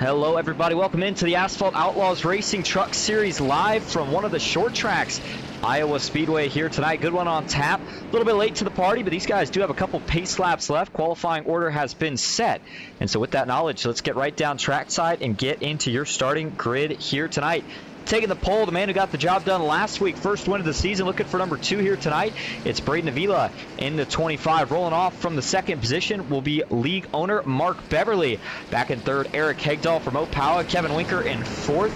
Hello everybody, welcome into the Asphalt Outlaws Racing Truck Series live from one of the short tracks. Iowa Speedway here tonight. Good one on tap. A little bit late to the party, but these guys do have a couple pace laps left. Qualifying order has been set. And so with that knowledge, let's get right down trackside and get into your starting grid here tonight. Taking the pole, the man who got the job done last week, first win of the season, looking for number 2 here tonight. It's Braden Avila in the 25. Rolling off from the second position will be league owner Mark Beverly. Back in third, Eric Hegdahl from Opawa, Kevin Winker in fourth.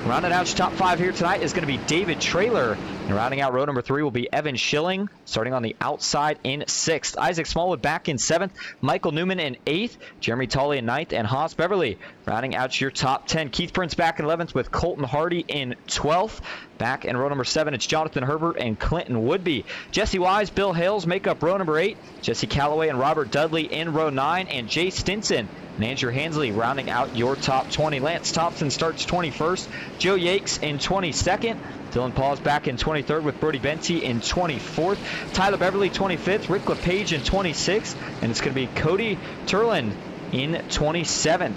Rounding out your top 5 here tonight is going to be David Traylor. And rounding out row number 3 will be Evan Schilling, starting on the outside in 6th. Isaac Smallwood back in 7th. Michael Newman in 8th. Jeremy Tolley in 9th. And Haas Beverly rounding out your top 10. Keith Prince back in 11th with Colton Hardy in 12th. Back in row number 7, it's Jonathan Herbert and Clinton Woodby. Jesse Wise, Bill Hales make up row number 8. Jesse Calloway and Robert Dudley in row 9. And Jay Stinson and Andrew Hansley rounding out your top 20. Lance Thompson starts 21st. Joe Yakes in 22nd. Dylan Paul's back in 23rd with Brody Benty in 24th. Tyler Beverly 25th. Rick LePage in 26th. And it's going to be Cody Turlin in 27th.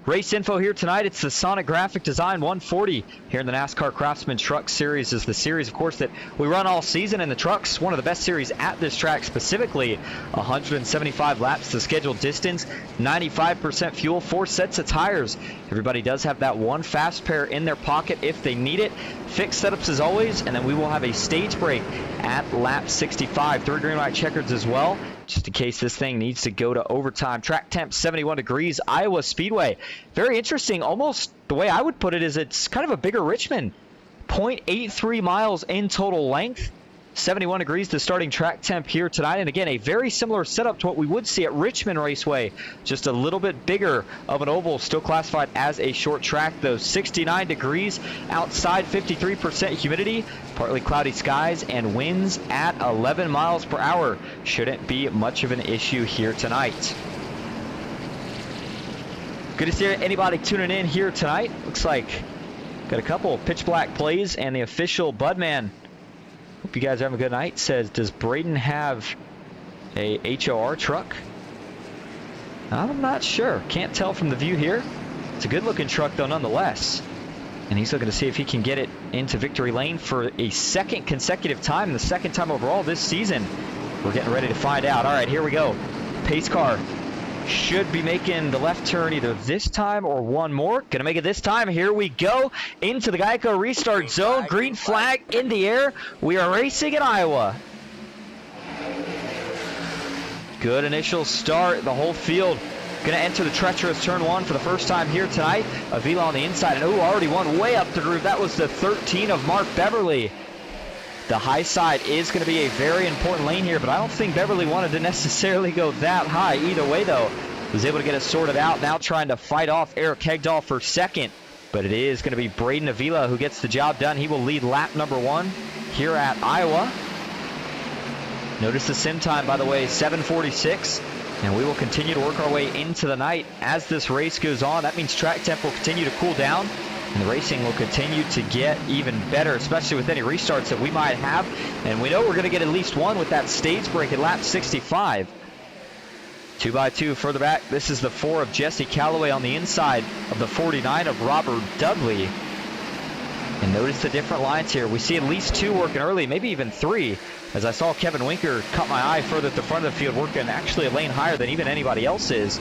Race info here tonight. It's the Sonic Graphic Design 140 here in the NASCAR Craftsman Truck Series. Is the series, of course, that we run all season in the trucks. One of the best series at this track specifically. 175 laps to scheduled distance, 95% fuel, 4 sets of tires. Everybody does have that one fast pair in their pocket if they need it. Fixed setups as always, and then we will have a stage break at lap 65. 3 green light checkers as well, just in case this thing needs to go to overtime. Track temp 71 degrees, Iowa Speedway. Very interesting. Almost the way I would put it is it's kind of a bigger Richmond. 0.83 miles in total length. 71 degrees the starting track temp here tonight. And again, a very similar setup to what we would see at Richmond Raceway. Just a little bit bigger of an oval, still classified as a short track though. 69 degrees outside, 53% humidity, partly cloudy skies, and winds at 11 miles per hour. Shouldn't be much of an issue here tonight. Good to see anybody tuning in here tonight. Looks like got a couple pitch black plays and the official Budman. Hope you guys are having a good night. Says, does Braden have a HOR truck? I'm not sure. Can't tell from the view here. It's a good looking truck though nonetheless. And he's looking to see if he can get it into victory lane for a second consecutive time, the second time overall this season. We're getting ready to find out. All right, here we go. Pace car should be making the left turn either this time or one more. Gonna make it this time. Here we go into the Geico restart zone. Green flag in the air. We are racing in Iowa. Good initial start. The whole field gonna enter the treacherous turn 1 for the first time here tonight. Avila on the inside, and already one way up the groove. That was the 13 of Mark Beverly. The high side is going to be a very important lane here, but I don't think Beverly wanted to necessarily go that high. Either way, though, was able to get it sorted out. Now trying to fight off Eric Hegdahl for second, but it is going to be Braden Avila who gets the job done. He will lead lap number 1 here at Iowa. Notice the sim time, by the way, 7:46, and we will continue to work our way into the night as this race goes on. That means track temp will continue to cool down, and the racing will continue to get even better, especially with any restarts that we might have. And we know we're going to get at least one with that stage break at lap 65. 2x2 further back. This is the 4 of Jesse Calloway on the inside of the 49 of Robert Dudley. And notice the different lines here. We see at least 2 working early, maybe even 3, as I saw Kevin Winker cut my eye further at the front of the field, working actually a lane higher than even anybody else is.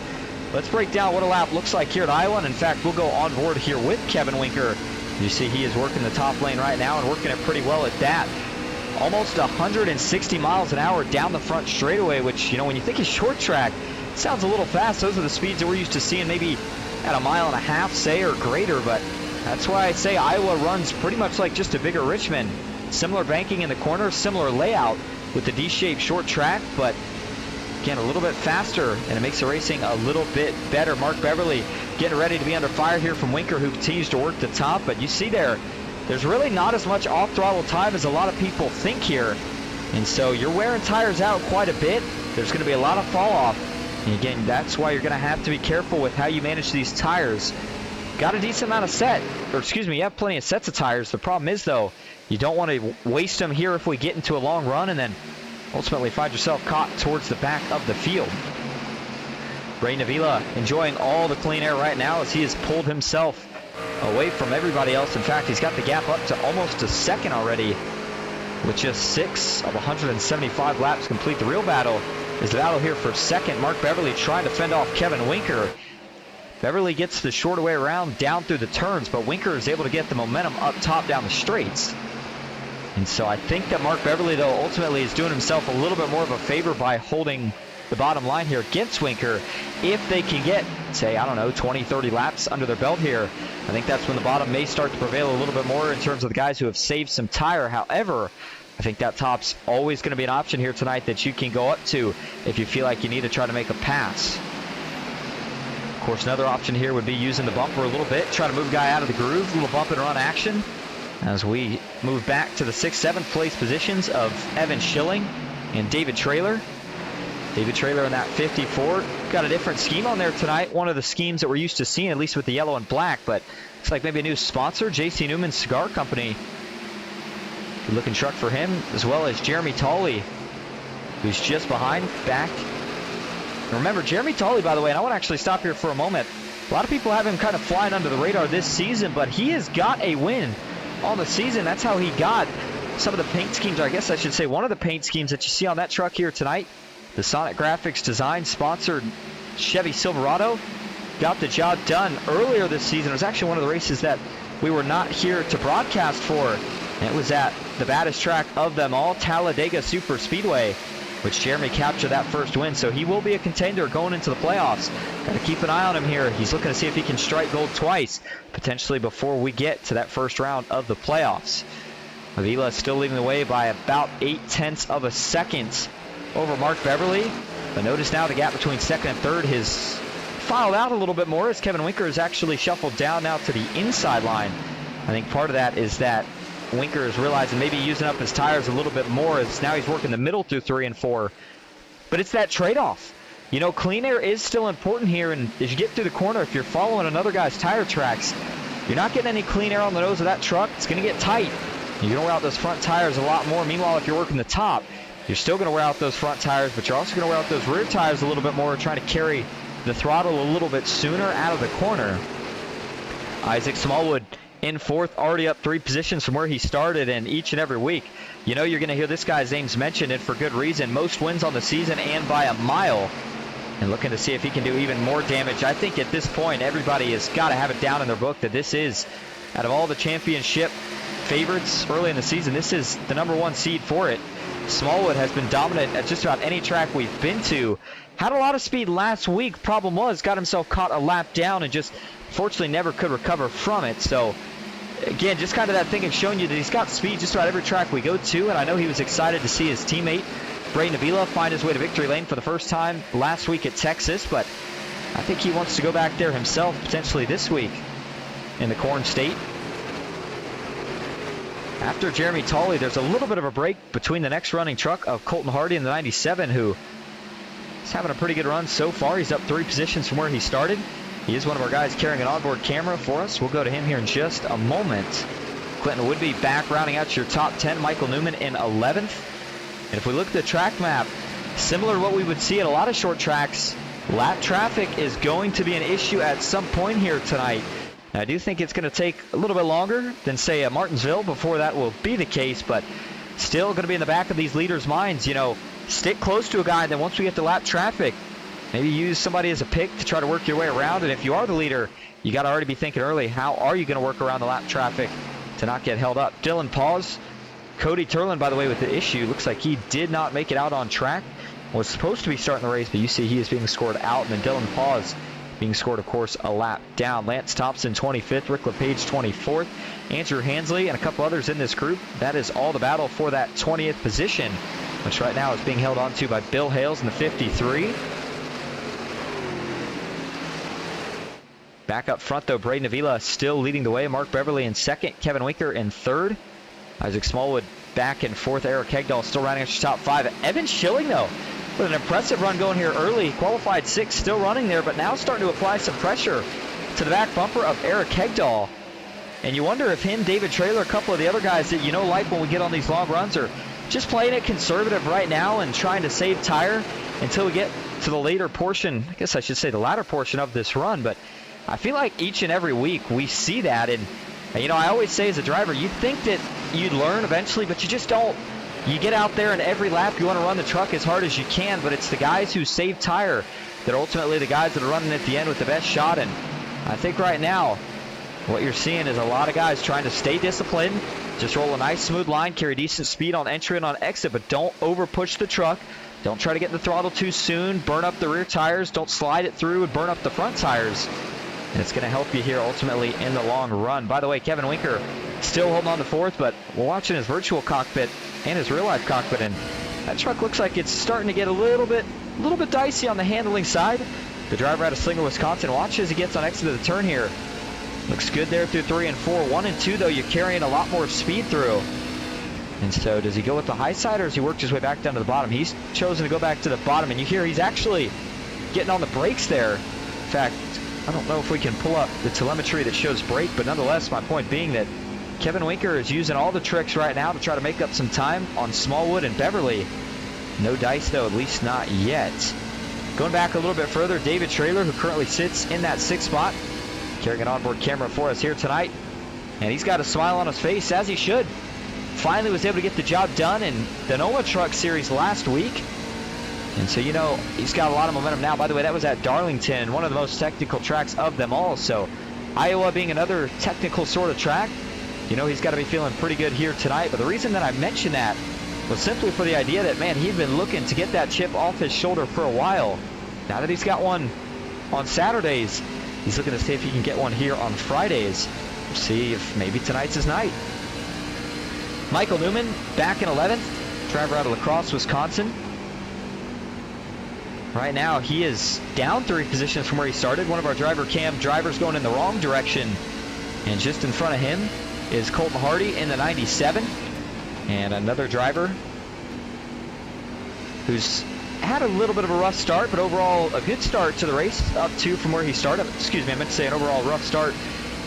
Let's break down what a lap looks like here at Iowa. And in fact, we'll go on board here with Kevin Winker. You see he is working the top lane right now and working it pretty well at that. Almost 160 miles an hour down the front straightaway, which, you know, when you think of short track, it sounds a little fast. Those are the speeds that we're used to seeing maybe at 1.5 miles, say, or greater. But that's why I say Iowa runs pretty much like just a bigger Richmond. Similar banking in the corner, similar layout with the D-shaped short track, but again, a little bit faster, and it makes the racing a little bit better. Mark Beverly getting ready to be under fire here from Winker, who continues to work the top. But you see there's really not as much off-throttle time as a lot of people think here. And so you're wearing tires out quite a bit. There's going to be a lot of fall-off. And again, that's why you're going to have to be careful with how you manage these tires. Got a decent amount of you have plenty of sets of tires. The problem is, though, you don't want to waste them here if we get into a long run and then ultimately find yourself caught towards the back of the field. Ray Navila enjoying all the clean air right now as he has pulled himself away from everybody else. In fact, he's got the gap up to almost a second already with just 6 of 175 laps complete. The real battle is the battle here for second. Mark Beverly trying to fend off Kevin Winker. Beverly gets the shorter way around down through the turns, but Winker is able to get the momentum up top down the straights. And so I think that Mark Beverly, though, ultimately is doing himself a little bit more of a favor by holding the bottom line here against Winker. If they can get, say, I don't know, 20, 30 laps under their belt here, I think that's when the bottom may start to prevail a little bit more in terms of the guys who have saved some tire. However, I think that top's always going to be an option here tonight that you can go up to if you feel like you need to try to make a pass. Of course, another option here would be using the bumper a little bit, try to move a guy out of the groove, a little bump and run action. As we move back to the 6th, 7th place positions of Evan Schilling and David Traylor. David Traylor in that 54. Got a different scheme on there tonight. One of the schemes that we're used to seeing, at least with the yellow and black, but it's like maybe a new sponsor, J.C. Newman Cigar Company. Good looking truck for him, as well as Jeremy Tolley, who's just behind, back. And remember, Jeremy Tolley, by the way, and I want to actually stop here for a moment. A lot of people have him kind of flying under the radar this season, but he has got a win on the season. That's how he got some of the paint schemes, or I guess I should say one of the paint schemes that you see on that truck here tonight. The Sonic Graphics design sponsored Chevy Silverado got the job done earlier this season. It was actually one of the races that we were not here to broadcast for. And it was at the baddest track of them all, Talladega Super Speedway, which Jeremy captured that first win. So he will be a contender going into the playoffs. Got to keep an eye on him here. He's looking to see if he can strike gold twice, potentially before we get to that first round of the playoffs. Avila still leading the way by about 0.8 of a second over Mark Beverly. But notice now the gap between second and third has filed out a little bit more as Kevin Winker has actually shuffled down now to the inside line. I think part of that is that Winker is realizing maybe using up his tires a little bit more as now he's working the middle through 3 and 4. But it's that trade-off. You know, clean air is still important here, and as you get through the corner, if you're following another guy's tire tracks, you're not getting any clean air on the nose of that truck. It's going to get tight. You're going to wear out those front tires a lot more. Meanwhile, if you're working the top, you're still going to wear out those front tires, but you're also going to wear out those rear tires a little bit more, trying to carry the throttle a little bit sooner out of the corner. Isaac Smallwood in fourth, already up 3 positions from where he started, and each and every week, you know you're going to hear this guy's names mentioned, and for good reason. Most wins on the season and by a mile, and looking to see if he can do even more damage. I think at this point, everybody has got to have it down in their book that this is, out of all the championship favorites early in the season, this is the #1 seed for it. Smallwood has been dominant at just about any track we've been to. Had a lot of speed last week. Problem was, got himself caught a lap down and just fortunately never could recover from it. So again, just kind of that thing of showing you that he's got speed just about every track we go to. And I know he was excited to see his teammate Braden Avila find his way to victory lane for the first time last week at Texas, but I think he wants to go back there himself potentially this week in the Corn State. After Jeremy Tolley, there's a little bit of a break between the next running truck of Colton Hardy and the 97, who is having a pretty good run so far. He's up 3 positions from where he started. He is one of our guys carrying an onboard camera for us. We'll go to him here in just a moment. Clinton Woodby back rounding out your top 10. Michael Newman in 11th. And if we look at the track map, similar to what we would see at a lot of short tracks, lap traffic is going to be an issue at some point here tonight. I do think it's going to take a little bit longer than, say, at Martinsville before that will be the case, but still going to be in the back of these leaders' minds. You know, stick close to a guy, and then once we get to lap traffic, maybe use somebody as a pick to try to work your way around. And if you are the leader, you got to already be thinking early, how are you going to work around the lap traffic to not get held up? Dylan Pause, Cody Turlin, by the way, with the issue, looks like he did not make it out on track. Was supposed to be starting the race, but you see he is being scored out, and then Dylan Pause being scored, of course, a lap down. Lance Thompson, 25th. Rick LePage, 24th. Andrew Hansley and a couple others in this group. That is all the battle for that 20th position, which right now is being held on to by Bill Hales in the 53. Back up front, though, Braden Avila still leading the way. Mark Beverly in second. Kevin Winker in third. Isaac Smallwood back in fourth. Eric Hegdahl still rounding out your top 5. Evan Schilling, though, with an impressive run going here early. Qualified 6th, still running there, but now starting to apply some pressure to the back bumper of Eric Hegdahl. And you wonder if him, David Traylor, a couple of the other guys that you know like when we get on these long runs, are just playing it conservative right now and trying to save tire. until we get to the later portion, I guess I should say the latter portion of this run, but I feel like each and every week we see that, and you know, I always say as a driver, you think that you'd learn eventually, but you just don't. You get out there and every lap you want to run the truck as hard as you can, but it's the guys who save tire that are ultimately the guys that are running at the end with the best shot. And I think right now what you're seeing is a lot of guys trying to stay disciplined, just roll a nice smooth line, carry decent speed on entry and on exit, but don't over push the truck. Don't try to get in the throttle too soon, burn up the rear tires, don't slide it through and burn up the front tires. And it's going to help you here ultimately in the long run. By the way, Kevin Winker still holding on to fourth, but we're watching his virtual cockpit and his real-life cockpit, and that truck looks like it's starting to get a little bit dicey on the handling side. The driver out of Slinger, Wisconsin, watch as he gets on exit of the turn here. Looks good there through 3 and 4. 1 and 2, though, you're carrying a lot more speed through. And so does he go with the high side, or does he work his way back down to the bottom? He's chosen to go back to the bottom, and you hear he's actually getting on the brakes there. In fact, I don't know if we can pull up the telemetry that shows brake, but nonetheless, my point being that Kevin Winker is using all the tricks right now to try to make up some time on Smallwood and Beverly. No dice, though, at least not yet. Going back a little bit further, David Traylor, who currently sits in that 6th spot, carrying an onboard camera for us here tonight. And he's got a smile on his face, as he should. Finally was able to get the job done in the NOMA Truck Series last week. And so, you know, he's got a lot of momentum now. By the way, that was at Darlington, one of the most technical tracks of them all. So Iowa being another technical sort of track, you know, he's got to be feeling pretty good here tonight. But the reason that I mentioned that was simply for the idea that, man, he'd been looking to get that chip off his shoulder for a while. Now that he's got one on Saturdays, he's looking to see if he can get one here on Fridays. We'll see if maybe tonight's his night. Michael Newman back in 11th, driver out of La Crosse, Wisconsin. Right now, he is down 3 positions from where he started. One of our driver cam drivers going in the wrong direction. And just in front of him is Colton Hardy in the 97. And another driver who's had a little bit of a rough start, but overall a good start to the race, up 2 from where he started. Excuse me, I meant to say an overall rough start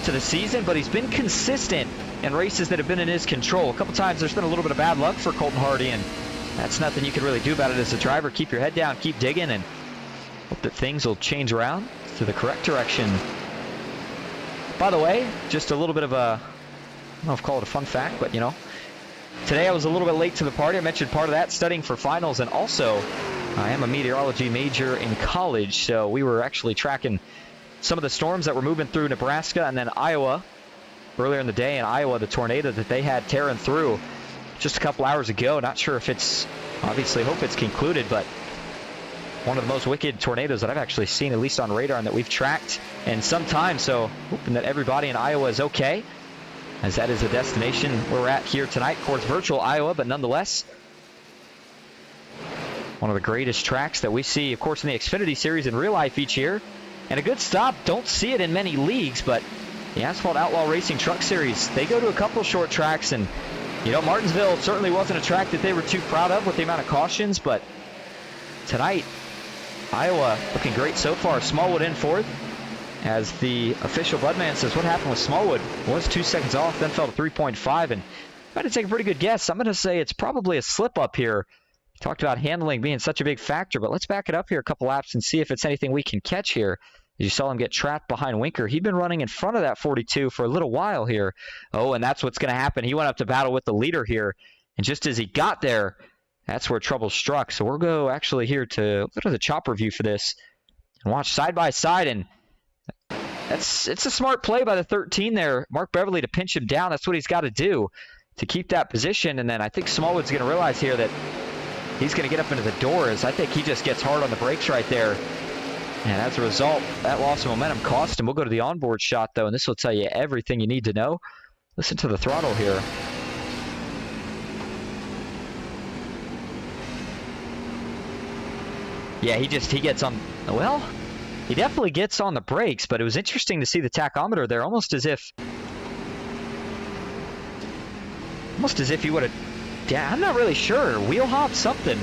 to the season, but he's been consistent in races that have been in his control. A couple times there's been a little bit of bad luck for Colton Hardy, and that's nothing you can really do about it as a driver. Keep your head down, keep digging, and hope that things will change around to the correct direction. By the way, just a little bit of a, I don't know if I'll call it a fun fact, but you know, today I was a little bit late to the party. I mentioned part of that studying for finals, and also I am a meteorology major in college, so we were actually tracking some of the storms that were moving through Nebraska and then Iowa earlier in the day. In Iowa, the tornado that they had tearing through just a couple hours ago. Not sure if it's, obviously hope it's concluded, but one of the most wicked tornadoes that I've actually seen, at least on radar, and that we've tracked in some time. So hoping that everybody in Iowa is okay, as that is the destination where we're at here tonight. Of course, virtual Iowa, but nonetheless, one of the greatest tracks that we see, of course, in the Xfinity Series in real life each year. And a good stop. Don't see it in many leagues, but the Asphalt Outlaw Racing Truck Series, they go to a couple short tracks, and you know, Martinsville certainly wasn't a track that they were too proud of with the amount of cautions, but tonight, Iowa looking great so far. Smallwood in 4th, as the official Budman says, what happened with Smallwood? Was 2 seconds off, then fell to 3.5, and if I had to take a pretty good guess, I'm going to say it's probably a slip-up here. Talked about handling being such a big factor, but let's back it up here a couple laps and see if it's anything we can catch here. You saw him get trapped behind Winker. He'd been running in front of that 42 for a little while here. Oh, and that's what's going to happen. He went up to battle with the leader here, and just as he got there, that's where trouble struck. So we'll go actually here to go to the chopper view for this and watch side by side, and it's a smart play by the 13 there, Mark Beverly, to pinch him down. That's what he's got to do to keep that position. And then I think Smallwood's going to realize here that he's going to get up into the doors. I think he just gets hard on the brakes right there. And as a result, that loss of momentum cost him. We'll go to the onboard shot, though, and this will tell you everything you need to know. Listen to the throttle here. Yeah, he gets on, well, he definitely gets on the brakes, but it was interesting to see the tachometer there, almost as if he would have, yeah, I'm not really sure, wheel hop, something.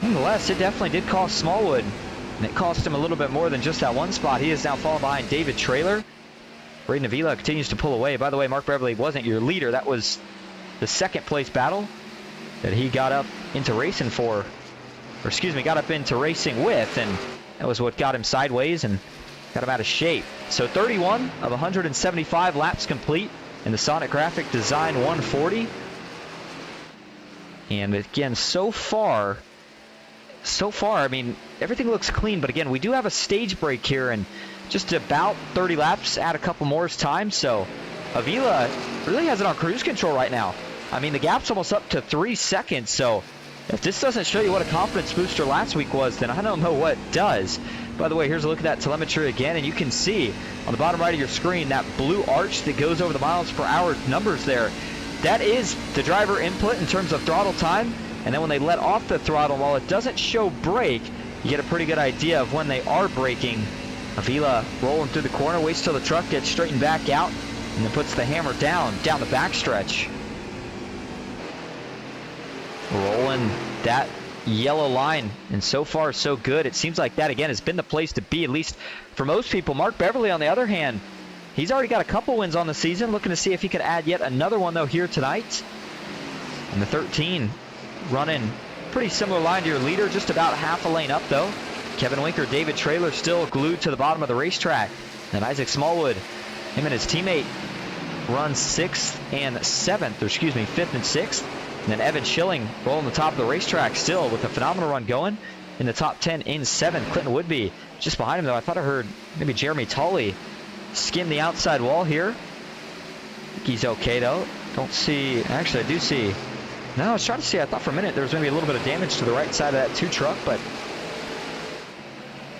Nonetheless, it definitely did cost Smallwood, and it cost him a little bit more than just that one spot. He is now falling behind David Traylor. Braden Avila continues to pull away. By the way, Mark Beverly wasn't your leader. That was the second place battle that he got up into racing for. or excuse me, got up into racing with, and that was what got him sideways and got him out of shape. So 31 of 175 laps complete in the Sonic Graphic Design 140. And again, so far, I mean, everything looks clean, but again, we do have a stage break here, and just about 30 laps, add a couple more as time, so Avila really has it on cruise control right now. I mean, the gap's almost up to 3 seconds, so if this doesn't show you what a confidence booster last week was, then I don't know what does. By the way, here's a look at that telemetry again, and you can see on the bottom right of your screen that blue arch that goes over the miles per hour numbers there. That is the driver input in terms of throttle time, and then when they let off the throttle, while it doesn't show brake, you get a pretty good idea of when they are braking. Avila rolling through the corner, waits till the truck gets straightened back out, and then puts the hammer down the backstretch. Rolling that yellow line, and so far so good. It seems like that again has been the place to be, at least for most people. Mark Beverly, on the other hand, he's already got a couple wins on the season, looking to see if he could add yet another one though here tonight. And the 13 running pretty similar line to your leader, just about half a lane up though. Kevin Winker, David Traylor still glued to the bottom of the racetrack. And Isaac Smallwood, him and his teammate run 6th and 7th, or excuse me, 5th and 6th. And then Evan Schilling rolling the top of the racetrack still with a phenomenal run going in the top 10 in 7th. Clinton Woodby just behind him though. I thought I heard maybe Jeremy Tully skim the outside wall here. I think he's okay though. Don't see, actually I do see. No, I was trying to see, I thought for a minute there was maybe a little bit of damage to the right side of that 2 truck, but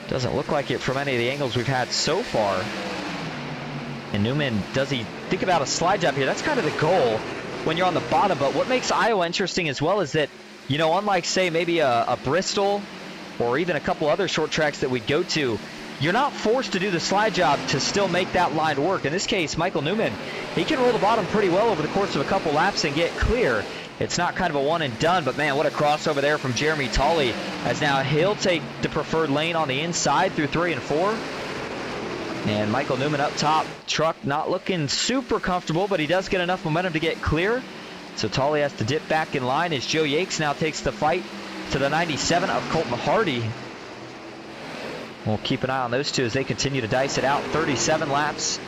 doesn't look like it from any of the angles we've had so far. And Newman, does he think about a slide job here? That's kind of the goal when you're on the bottom, but what makes Iowa interesting as well is that, you know, unlike say maybe a Bristol or even a couple other short tracks that we go to, you're not forced to do the slide job to still make that line work. In this case, Michael Newman, he can roll the bottom pretty well over the course of a couple laps and get clear. It's not kind of a one and done, but man, what a crossover there from Jeremy Tully, as now he'll take the preferred lane on the inside through 3 and 4. And Michael Newman up top, truck not looking super comfortable, but he does get enough momentum to get clear. So Tully has to dip back in line as Joe Yakes now takes the fight to the 97 of Colton Hardy. We'll keep an eye on those two as they continue to dice it out. 37 laps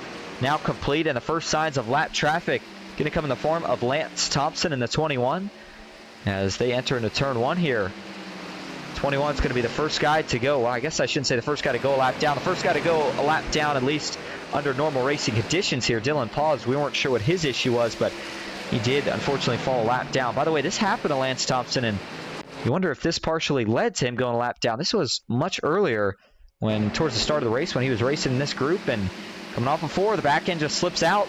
now complete, and the first signs of lap traffic going to come in the form of Lance Thompson in the 21 as they enter into turn 1 here. 21 is going to be the first guy to go. Well, I guess I shouldn't say the first guy to go a lap down. The first guy to go a lap down, at least under normal racing conditions here. Dylan Pause, we weren't sure what his issue was, but he did unfortunately fall a lap down. By the way, this happened to Lance Thompson, and you wonder if this partially led to him going a lap down. This was much earlier, when towards the start of the race, when he was racing in this group, and coming off before, the back end just slips out.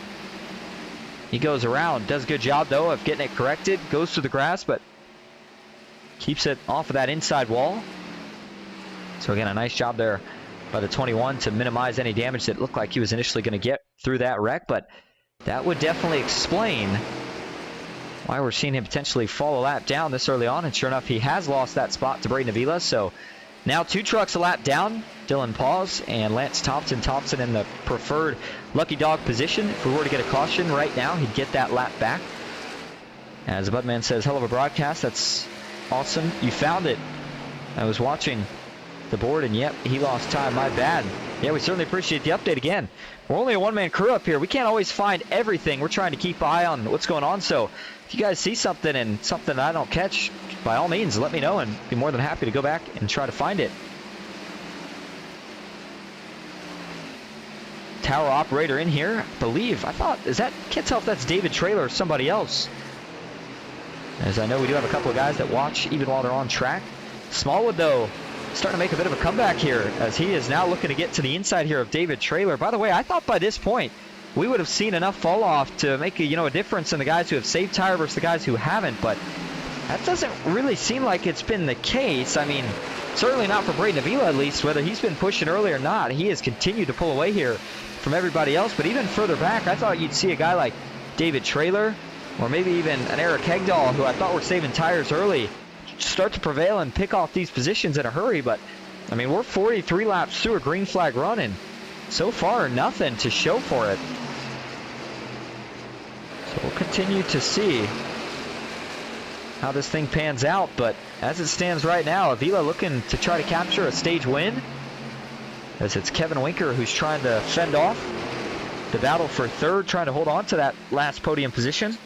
He goes around, does a good job though of getting it corrected, goes through the grass, but keeps it off of that inside wall. So again, a nice job there by the 21 to minimize any damage that looked like he was initially going to get through that wreck, but that would definitely explain why we're seeing him potentially fall a lap down this early on, and sure enough, he has lost that spot to Braden Avila. So now 2 trucks a lap down, Dylan Pause and Lance Thompson. Thompson in the preferred lucky dog position. If we were to get a caution right now, he'd get that lap back. As Budman says, hell of a broadcast. That's awesome. You found it. I was watching the board, and yep, he lost time. My bad. Yeah, we certainly appreciate the update again. We're only a one-man crew up here. We can't always find everything. We're trying to keep an eye on what's going on. So if you guys see something and something I don't catch, by all means, let me know, and be more than happy to go back and try to find it. Tower operator in here, I believe. I thought, can't tell if that's David Traylor or somebody else. As I know we do have a couple of guys that watch even while they're on track. Smallwood, though, starting to make a bit of a comeback here, as he is now looking to get to the inside here of David Traylor. By the way, I thought by this point we would have seen enough fall off to make a difference in the guys who have saved tire versus the guys who haven't, but that doesn't really seem like it's been the case. I mean, certainly not for Braden Avila, at least, whether he's been pushing early or not. He has continued to pull away here from everybody else, but even further back, I thought you'd see a guy like David Traylor, or maybe even an Eric Hegdahl, who I thought were saving tires early, start to prevail and pick off these positions in a hurry. But I mean, we're 43 laps through a green flag run, and so far nothing to show for it. So we'll continue to see how this thing pans out, but as it stands right now, Avila looking to try to capture a stage win, as it's Kevin Winker who's trying to fend off the battle for third, trying to hold on to that last podium position.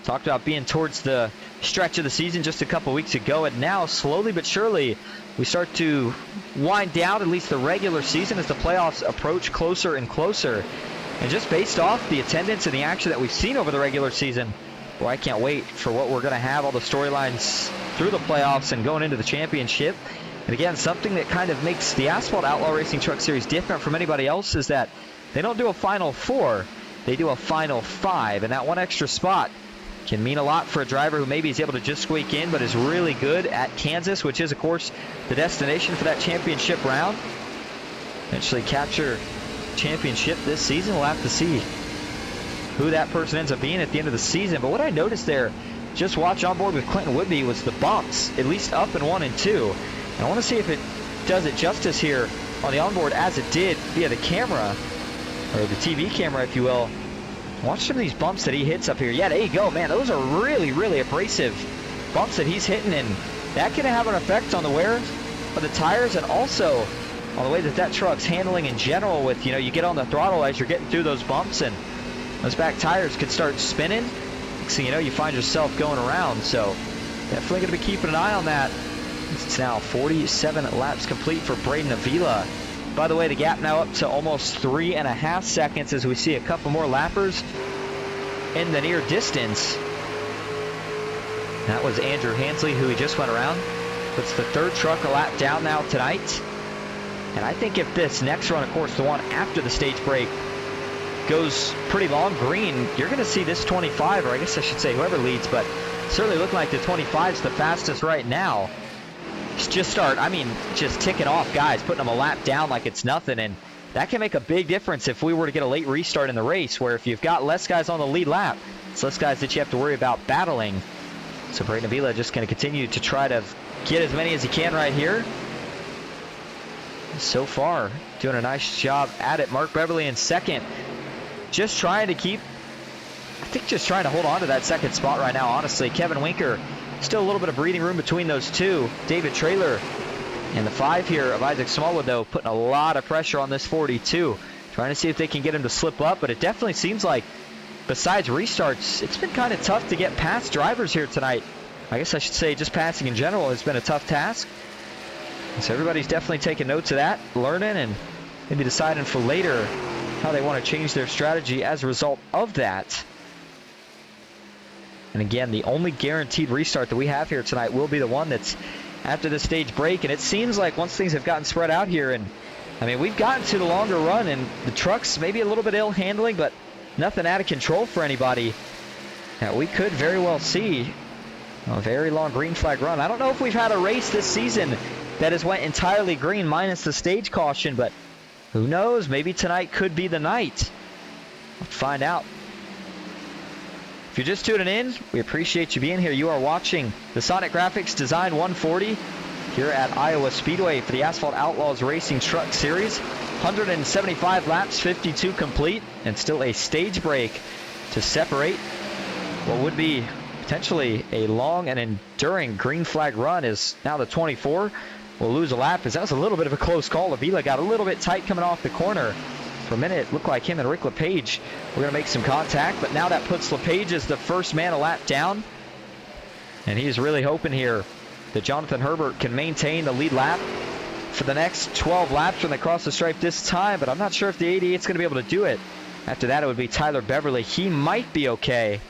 Talked about being towards the stretch of the season just a couple weeks ago, and now slowly but surely we start to wind down at least the regular season as the playoffs approach closer and closer. And just based off the attendance and the action that we've seen over the regular season, well, I can't wait for what we're going to have, all the storylines through the playoffs and going into the championship. And again, something that kind of makes the Asphalt Outlaw Racing Truck Series different from anybody else is that they don't do a Final Four, they do a Final Five. And that one extra spot can mean a lot for a driver who maybe is able to just squeak in, but is really good at Kansas, which is, of course, the destination for that championship round. Eventually capture championship this season. We'll have to see who that person ends up being at the end of the season. But what I noticed there, just watch on board with Clinton Woodby, was the bumps, at least up in 1 and 2. And I want to see if it does it justice here on the onboard as it did via the camera, or the TV camera, if you will. Watch some of these bumps that he hits up here. Yeah, there you go, man. Those are really, really abrasive bumps that he's hitting, and that can have an effect on the wear of the tires and also on the way that that truck's handling in general with, you know, you get on the throttle as you're getting through those bumps, and those back tires could start spinning. So, you know, you find yourself going around. So definitely going to be keeping an eye on that. It's now 47 laps complete for Braden Avila. By the way, the gap now up to almost 3.5 seconds as we see a couple more lappers in the near distance. That was Andrew Hansley, who he just went around. Puts the third truck a lap down now tonight. And I think if this next run, of course, the one after the stage break, goes pretty long green, you're going to see this 25, or I guess I should say whoever leads, but certainly looking like the 25 is the fastest right now. Just ticking off guys, putting them a lap down like it's nothing, and that can make a big difference if we were to get a late restart in the race, where if you've got less guys on the lead lap, it's less guys that you have to worry about battling. So Braden Avila just going to continue to try to get as many as he can right here. So far, doing a nice job at it. Mark Beverly in second. Just trying to hold on to that second spot right now, honestly. Kevin Winker, still a little bit of breathing room between those two. David Traylor and the 5 here of Isaac Smallwood, though, putting a lot of pressure on this 42. Trying to see if they can get him to slip up, but it definitely seems like, besides restarts, it's been kind of tough to get past drivers here tonight. I guess I should say just passing in general has been a tough task. So everybody's definitely taking notes of that, learning, and maybe deciding for later how they want to change their strategy as a result of that. And again, the only guaranteed restart that we have here tonight will be the one that's after the stage break. And it seems like once things have gotten spread out here, and I mean, we've gotten to the longer run, and the trucks maybe a little bit ill handling, but nothing out of control for anybody. Now, we could very well see a very long green flag run. I don't know if we've had a race this season that has went entirely green minus the stage caution, but who knows? Maybe tonight could be the night. We'll find out. If you're just tuning in, we appreciate you being here. You are watching the Sonic Graphics Design 140 here at Iowa Speedway for the Asphalt Outlaws Racing Truck Series. 175 laps, 52 complete, and still a stage break to separate what would be potentially a long and enduring green flag run. Is now the 24 will lose a lap, as that was a little bit of a close call. Avila got a little bit tight coming off the corner. For a minute, it looked like him and Rick LePage were going to make some contact, but now that puts LePage as the first man a lap down. And he's really hoping here that Jonathan Herbert can maintain the lead lap for the next 12 laps when they cross the stripe this time, but I'm not sure if the 88 is going to be able to do it. After that, it would be Tyler Beverly. He might be okay,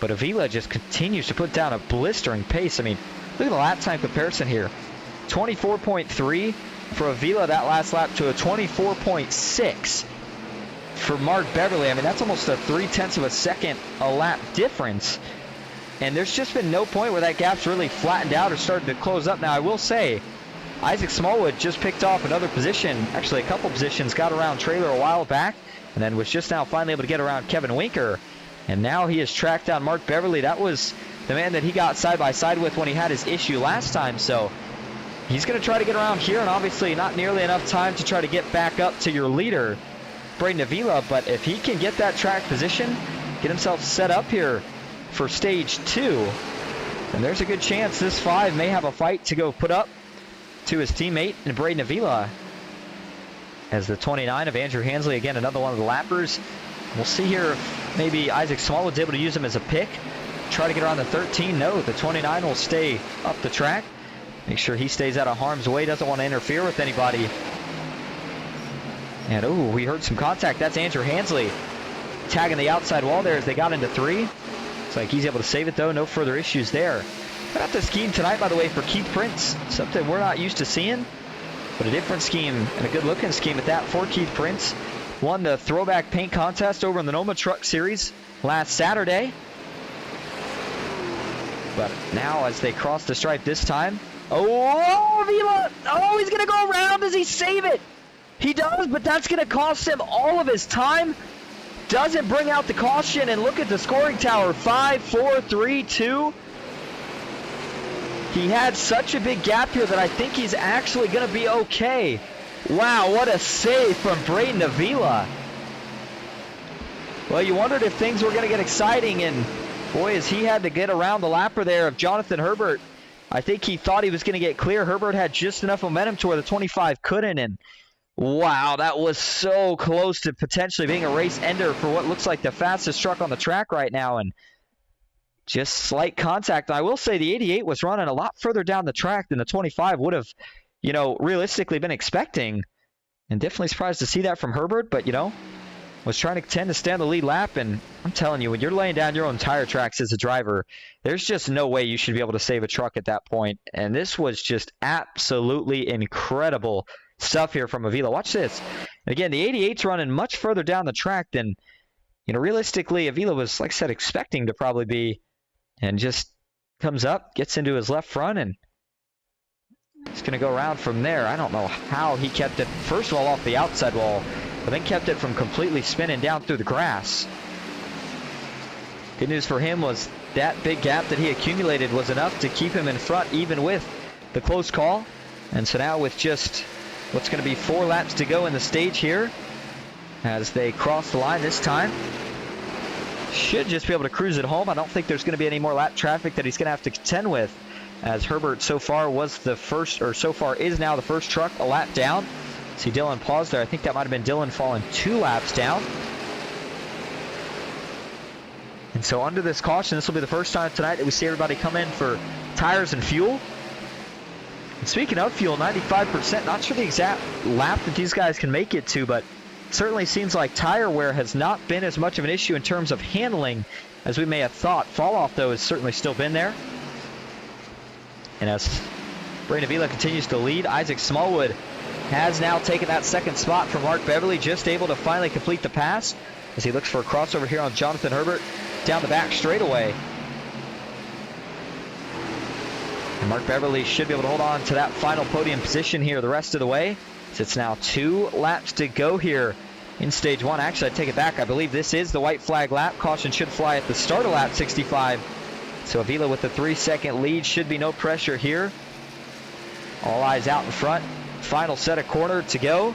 but Avila just continues to put down a blistering pace. I mean, look at the lap time comparison here. 24.3 for Avila that last lap to a 24.6 for Mark Beverly. I mean, that's almost a 0.3 of a second a lap difference. And there's just been no point where that gap's really flattened out or started to close up. Now, I will say, Isaac Smallwood just picked off another position, actually a couple positions, got around Trailer a while back, and then was just now finally able to get around Kevin Winker. And now he has tracked down Mark Beverly. That was the man that he got side by side with when he had his issue last time. So he's going to try to get around here, and obviously not nearly enough time to try to get back up to your leader, Braden Avila. But if he can get that track position, get himself set up here for stage 2. And there's a good chance this 5 may have a fight to go put up to his teammate in Braden Avila. As the 29 of Andrew Hansley, again, another one of the lappers. We'll see here if maybe Isaac Smallwood's able to use him as a pick. Try to get around the 13. No, the 29 will stay up the track. Make sure he stays out of harm's way. Doesn't want to interfere with anybody. And, ooh, we heard some contact. That's Andrew Hansley tagging the outside wall there as they got into 3. Looks like he's able to save it, though. No further issues there. Got the scheme tonight, by the way, for Keith Prince. Something we're not used to seeing, but a different scheme and a good-looking scheme at that for Keith Prince. Won the throwback paint contest over in the NOMA Truck Series last Saturday. But now as they cross the stripe this time. Oh, Avila! Oh, he's going to go around. Does he save it? He does, but that's going to cost him all of his time. Doesn't bring out the caution, and look at the scoring tower. 5, 4, 3, 2. He had such a big gap here that I think he's actually going to be okay. Wow, what a save from Braden Avila. Well, you wondered if things were going to get exciting, and boy, as he had to get around the lapper there of Jonathan Herbert. I think he thought he was going to get clear. Herbert had just enough momentum to where the 25 couldn't, and wow, that was so close to potentially being a race ender for what looks like the fastest truck on the track right now, and just slight contact. I will say the 88 was running a lot further down the track than the 25 would have, realistically been expecting, and definitely surprised to see that from Herbert, but, was trying to contend to stay on the lead lap, and I'm telling you, when you're laying down your own tire tracks as a driver, there's just no way you should be able to save a truck at that point, and this was just absolutely incredible stuff here from Avila. Watch this. Again, the 88's running much further down the track than, realistically Avila was, like I said, expecting to probably be, and just comes up, gets into his left front, and he's going to go around from there. I don't know how he kept it, first of all, off the outside wall, but then kept it from completely spinning down through the grass. Good news for him was that big gap that he accumulated was enough to keep him in front, even with the close call. And so now with just what's going to be 4 laps to go in the stage here, as they cross the line this time, should just be able to cruise it home. I don't think there's going to be any more lap traffic that he's going to have to contend with, as Herbert so far was the first, or so far is now the first truck a lap down. See Dylan paused there. I think that might have been Dylan falling 2 laps down. And so under this caution, this will be the first time tonight that we see everybody come in for tires and fuel. And speaking of fuel, 95%, not sure the exact lap that these guys can make it to, but it certainly seems like tire wear has not been as much of an issue in terms of handling as we may have thought. Fall off, though, has certainly still been there. And as Braden Avila continues to lead, Isaac Smallwood has now taken that second spot from Mark Beverly, just able to finally complete the pass as he looks for a crossover here on Jonathan Herbert down the back straightaway. And Mark Beverly should be able to hold on to that final podium position here the rest of the way. So it's now 2 laps to go here in stage 1. Actually, I take it back. I believe this is the white flag lap. Caution should fly at the start of lap 65. So Avila with the 3-second lead, should be no pressure here. All eyes out in front. Final set of corner to go.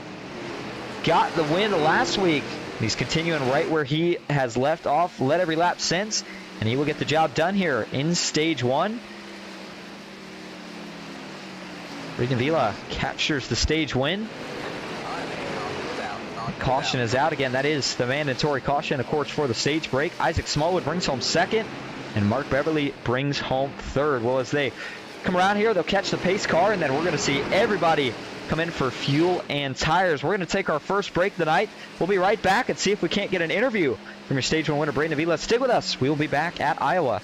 Got the win last week. He's continuing right where he has left off, led every lap since, and he will get the job done here in stage 1. Braden Avila captures the stage win. Caution is out again. That is the mandatory caution, of course, for the stage break. Isaac Smallwood brings home 2nd, and Mark Beverly brings home 3rd. Well, as they come around here, they'll catch the pace car, and then we're going to see everybody come in for fuel and tires. We're going to take our first break tonight. We'll be right back and see if we can't get an interview from your stage 1 winner, Braden Avila. Stick with us. We will be back at Iowa.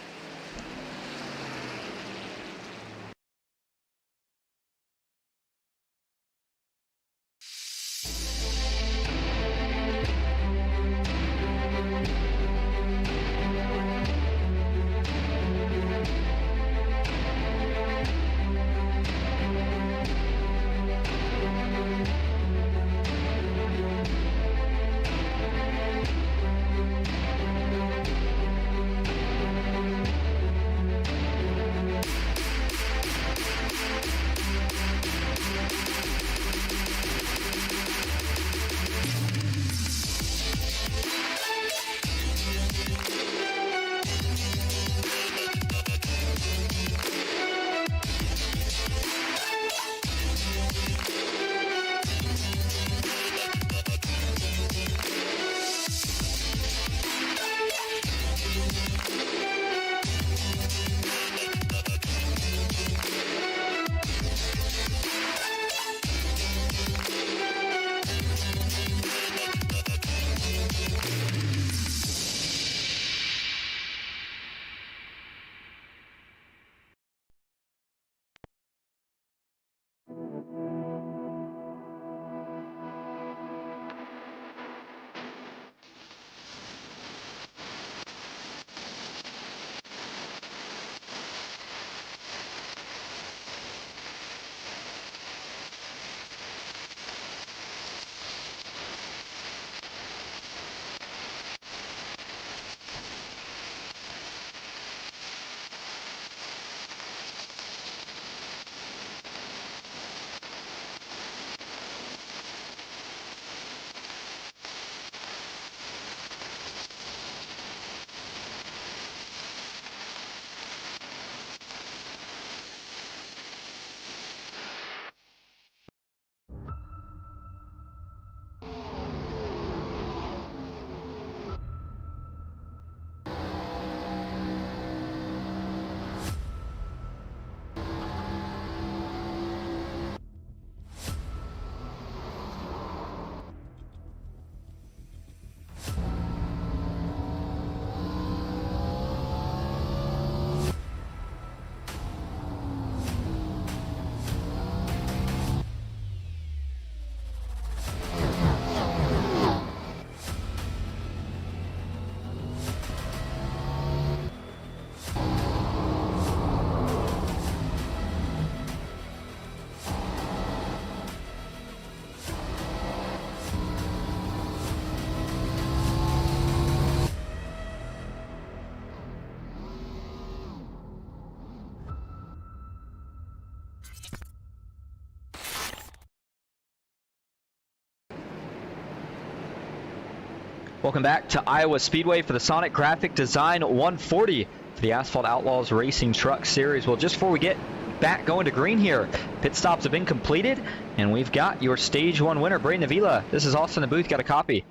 Welcome back to Iowa Speedway for the Sonic Graphic Design 140 for the Asphalt Outlaws Racing Truck Series. Well, just before we get back going to green here, pit stops have been completed, and we've got your Stage 1 winner, Braden Avila. This is Austin in the booth. Got a copy?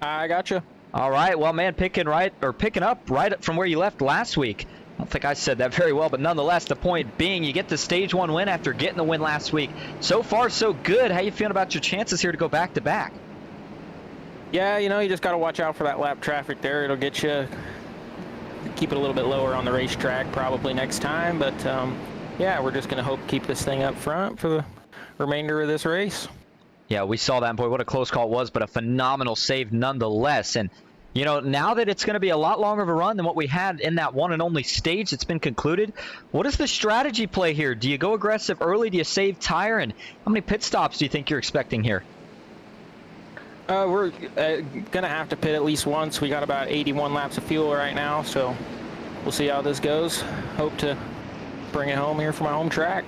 I got you. All right. Well, man, picking up right from where you left last week. I don't think I said that very well, but nonetheless, the point being, you get the Stage 1 win after getting the win last week. So far, so good. How you feeling about your chances here to go back-to-back? Yeah, you know, you just got to watch out for that lap traffic there. It'll get you, keep it a little bit lower on the racetrack probably next time. But, yeah, we're just going to hope to keep this thing up front for the remainder of this race. Yeah, we saw that, and boy, what a close call it was, but a phenomenal save nonetheless. And, you know, now that it's going to be a lot longer of a run than what we had in that one and only stage that's been concluded, what is the strategy play here? Do you go aggressive early? Do you save tire? And how many pit stops do you think you're expecting here? We're going to have to pit at least once. We got about 81 laps of fuel right now, so we'll see how this goes. Hope to bring it home here for my home track.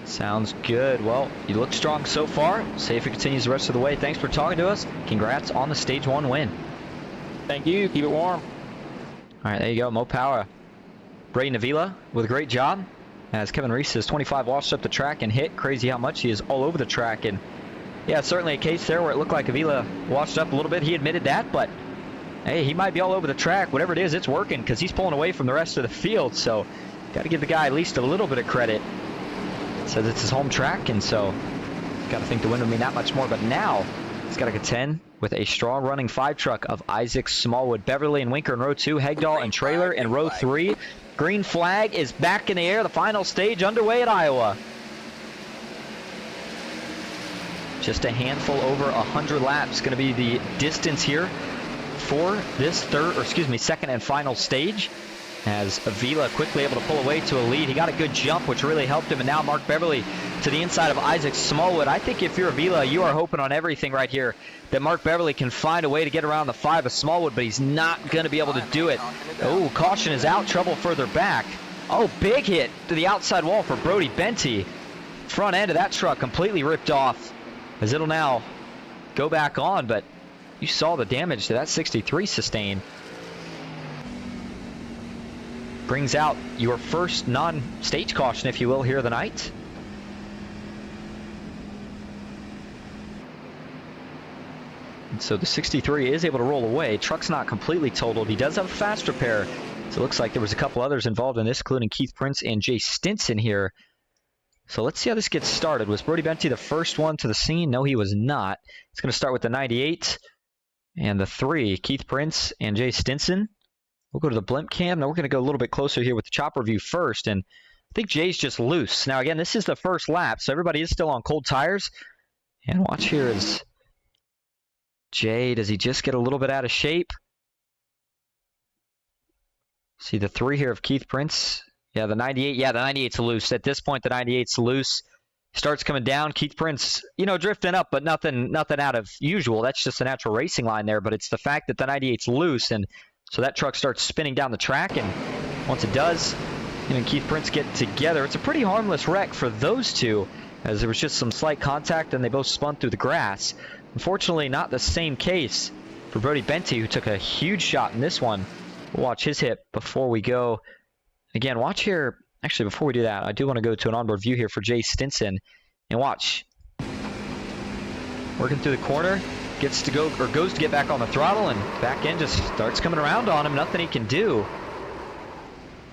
Sounds good. Well, you look strong so far. See if it continues the rest of the way. Thanks for talking to us. Congrats on the Stage 1 win. Thank you. Keep it warm. All right, there you go. Mo Power. Braden Avila with a great job. As Kevin Reese says, 25 washed up the track and hit. Crazy how much he is all over the track. And yeah, certainly a case there where it looked like Avila washed up a little bit. He admitted that, but hey, he might be all over the track. Whatever it is, it's working because he's pulling away from the rest of the field. So got to give the guy at least a little bit of credit. Says it's his home track, and so got to think the win would mean that much more. But now he's got to contend with a strong running 5 truck of Isaac, Smallwood, Beverly, and Winker in row 2, Hegdahl and Trailer in row 3. Green flag is back in the air. The final stage underway at Iowa. Just a handful over 100 laps going to be the distance here for this second and final stage. As Avila quickly able to pull away to a lead. He got a good jump, which really helped him. And now Mark Beverly to the inside of Isaac Smallwood. I think if you're Avila, you are hoping on everything right here that Mark Beverly can find a way to get around the 5 of Smallwood, but he's not going to be able to do it. Oh, caution is out. Trouble further back. Oh, big hit to the outside wall for Brody Benty. Front end of that truck completely ripped off as it'll now go back on, but you saw the damage that 63 sustained. Brings out your first non-stage caution, if you will, here of the night. And so the 63 is able to roll away. Truck's not completely totaled. He does have a fast repair. So it looks like there was a couple others involved in this, including Keith Prince and Jay Stinson here. So let's see how this gets started. Was Brody Benty the first one to the scene? No, he was not. It's going to start with the 98 and the 3, Keith Prince and Jay Stinson. We'll go to the blimp cam. Now we're going to go a little bit closer here with the chopper view first. And I think Jay's just loose. Now, again, this is the first lap, so everybody is still on cold tires. And watch here is Jay. Does he just get a little bit out of shape? See the 3 here of Keith Prince. Yeah, the 98. Yeah, the 98's loose. At this point, the 98's loose. Starts coming down. Keith Prince, you know, drifting up, but nothing out of usual. That's just a natural racing line there. But it's the fact that the 98's loose, and so that truck starts spinning down the track, and once it does, him and Keith Prince get together. It's a pretty harmless wreck for those two, as there was just some slight contact, and they both spun through the grass. Unfortunately, not the same case for Brody Benty, who took a huge shot in this one. We'll watch his hit before we go. Again, watch here. Actually, before we do that, I do want to go to an onboard view here for Jay Stinson, and watch. Working through the corner. Gets to go, or goes to get back on the throttle, and back end just starts coming around on him. Nothing he can do.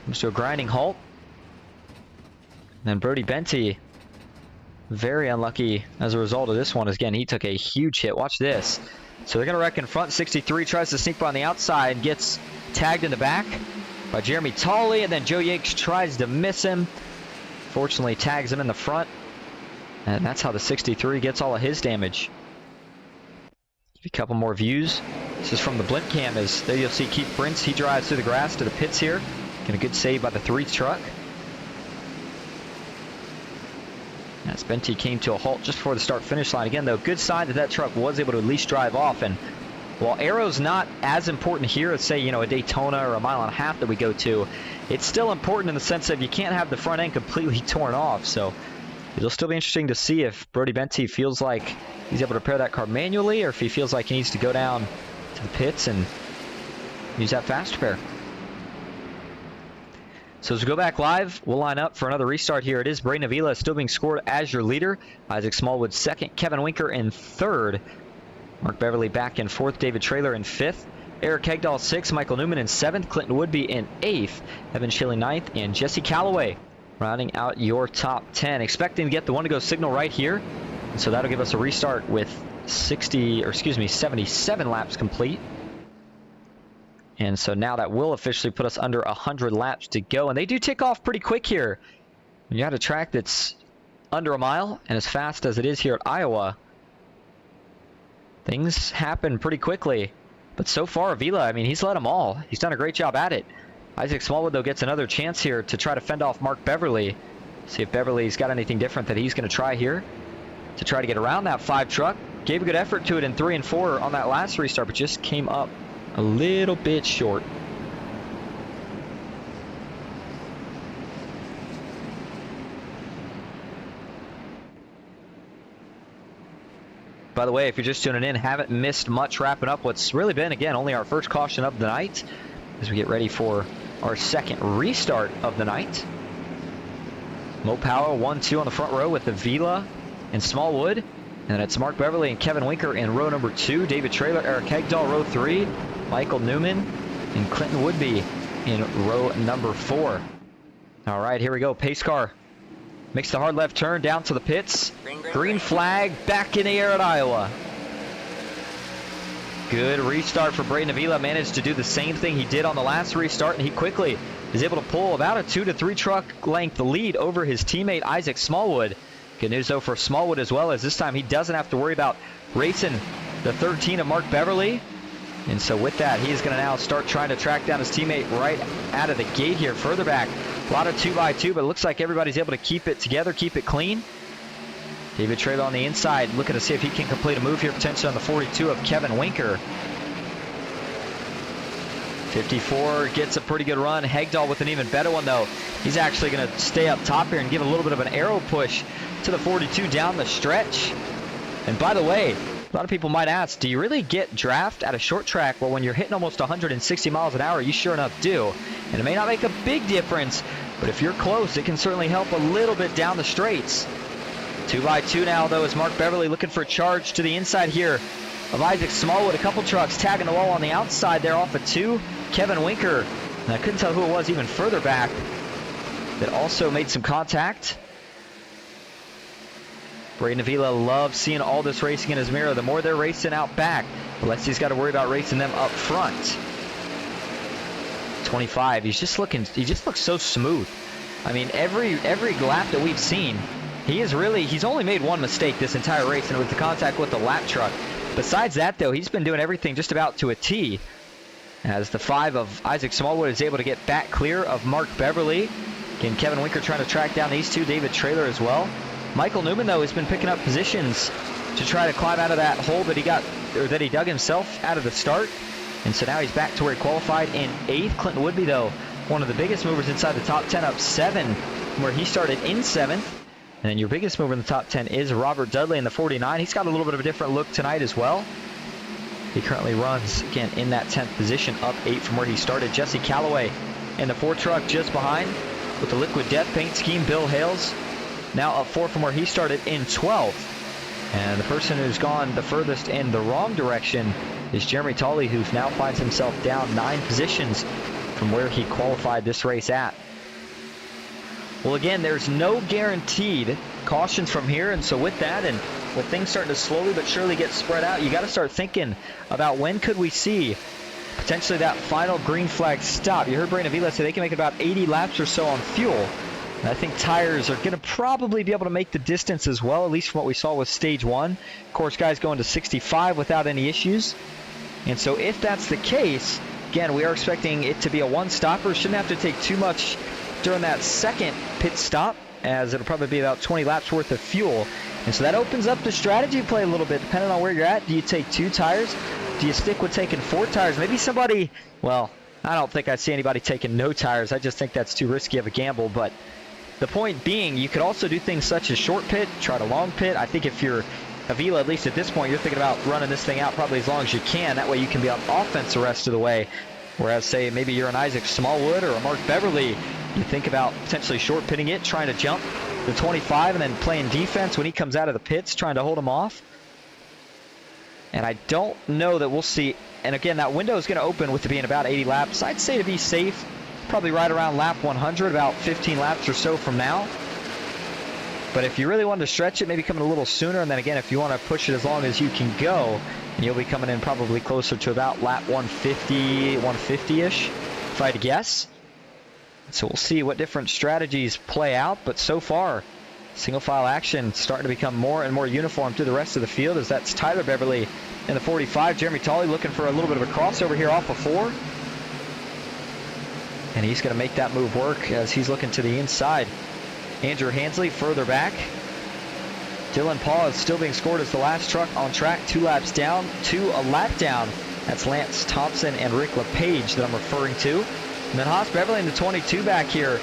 Comes to a grinding halt. And then Brody Benty, very unlucky as a result of this one. Again, he took a huge hit. Watch this. So they're going to wreck in front. 63 tries to sneak by on the outside and gets tagged in the back by Jeremy Tolley, and then Joe Yakes tries to miss him. Fortunately, tags him in the front, and that's how the 63 gets all of his damage. A couple more views. This is from the blimp cam. As there you'll see Keith Prince. He drives through the grass to the pits here. Getting a good save by the 3 truck. As Benty came to a halt just before the start-finish line. Again, though, good sign that that truck was able to at least drive off. And while aero's not as important here as, say, you know, a Daytona or a mile and a half that we go to, it's still important in the sense that you can't have the front end completely torn off. So it'll still be interesting to see if Brody Benty feels like he's able to repair that car manually, or if he feels like he needs to go down to the pits and use that fast repair. So as we go back live, we'll line up for another restart here. It is Braden Avila still being scored as your leader. Isaac Smallwood second, Kevin Winker in third. Mark Beverly back in fourth, David Traylor in fifth. Eric Hegdahl sixth, Michael Newman in seventh, Clinton Woodby in eighth, Evan Schilling ninth, and Jesse Calloway rounding out your top 10. Expecting to get the one-to-go signal right here. And so that'll give us a restart with 77 laps complete. And so now that will officially put us under 100 laps to go. And they do tick off pretty quick here. When you have a track that's under a mile and as fast as it is here at Iowa, things happen pretty quickly. But so far, Avila, I mean, he's led them all. He's done a great job at it. Isaac Smallwood, though, gets another chance here to try to fend off Mark Beverly. See if Beverly's got anything different that he's going to try here to try to get around that 5 truck. Gave a good effort to it in 3 and 4 on that last restart, but just came up a little bit short. By the way, if you're just tuning in, haven't missed much wrapping up what's really been, again, only our first caution of the night as we get ready for our second restart of the night. Mo Power 1-2 on the front row with Avila and Smallwood. And then it's Mark Beverly and Kevin Winker in row number 2. David Traylor, Eric Hegdahl, row 3. Michael Newman and Clinton Woodby in row number 4. All right, here we go. Pace car makes the hard left turn down to the pits. Green flag back in the air at Iowa. Good restart for Braden Avila. Managed to do the same thing he did on the last restart, and he quickly is able to pull about a 2 to 3 truck length lead over his teammate Isaac Smallwood. Good news, though, for Smallwood as well, as this time he doesn't have to worry about racing the 13 of Mark Beverly. And so with that, he's going to now start trying to track down his teammate right out of the gate here. Further back, a lot of 2x2, but it looks like everybody's able to keep it together, keep it clean. David Traylor on the inside, looking to see if he can complete a move here, potentially on the 42 of Kevin Winker. 54 gets a pretty good run. Hegdahl with an even better one, though. He's actually going to stay up top here and give a little bit of an arrow push to the 42 down the stretch. And by the way, a lot of people might ask, do you really get draft at a short track? Well, when you're hitting almost 160 miles an hour, you sure enough do. And it may not make a big difference, but if you're close, it can certainly help a little bit down the straights. 2x2 now, though, is Mark Beverly looking for a charge to the inside here of Isaac Smallwood. A couple trucks tagging the wall on the outside there off of 2. Kevin Winker, and I couldn't tell who it was even further back, that also made some contact. Braden Avila loves seeing all this racing in his mirror. The more they're racing out back, the less he's got to worry about racing them up front. 25, he just looks so smooth. I mean, every lap that we've seen, he's only made one mistake this entire race, and it was the contact with the lap truck. Besides that, though, he's been doing everything just about to a T. As the 5 of Isaac Smallwood is able to get back clear of Mark Beverly. Again, Kevin Winker trying to track down these 2, David Traylor as well. Michael Newman, though, has been picking up positions to try to climb out of that hole that he dug himself out of the start. And so now he's back to where he qualified in 8th. Clinton Woodby, though, one of the biggest movers inside the top 10, up 7 from where he started in 7th. And then your biggest mover in the top 10 is Robert Dudley in the 49. He's got a little bit of a different look tonight as well. He currently runs, again, in that 10th position, up 8 from where he started. Jesse Calloway in the 4 truck just behind with the Liquid Death paint scheme. Bill Hales now up 4 from where he started in 12th. And the person who's gone the furthest in the wrong direction is Jeremy Tolley, who now finds himself down 9 positions from where he qualified this race at. Well, again, there's no guaranteed cautions from here, and so with that, and with things starting to slowly but surely get spread out, you got to start thinking about when could we see potentially that final green flag stop. You heard Braden Avila say they can make about 80 laps or so on fuel. And I think tires are going to probably be able to make the distance as well, at least from what we saw with stage 1. Of course, guys going to 65 without any issues. And so if that's the case, again, we are expecting it to be a one-stopper. Shouldn't have to take too much during that second pit stop, as it'll probably be about 20 laps worth of fuel. And so that opens up the strategy play a little bit, depending on where you're at. Do you take 2 tires? Do you stick with taking 4 tires? Maybe somebody, well, I don't think I see anybody taking no tires. I just think that's too risky of a gamble. But the point being, you could also do things such as short pit, try to long pit. I think if you're Avila, at least at this point, you're thinking about running this thing out probably as long as you can. That way you can be on offense the rest of the way. Whereas, say, maybe you're an Isaac Smallwood or a Mark Beverly, you think about potentially short pitting it, trying to jump the 25 and then playing defense when he comes out of the pits, trying to hold him off. And I don't know that we'll see. And again, that window is going to open with it being about 80 laps. I'd say to be safe, probably right around lap 100, about 15 laps or so from now. But if you really wanted to stretch it, maybe coming a little sooner. And then again, if you want to push it as long as you can go, you'll be coming in probably closer to about lap 150, 150-ish, if I had to guess. So we'll see what different strategies play out. But so far, single file action starting to become more and more uniform through the rest of the field, as that's Tyler Beverly in the 45. Jeremy Tolley looking for a little bit of a crossover here off of 4. And he's going to make that move work as he's looking to the inside. Andrew Hansley further back. Dylan Paul is still being scored as the last truck on track. 2 laps down, 2 a lap down. That's Lance Thompson and Rick LePage that I'm referring to. And then Haas Beverly in the 22 back here.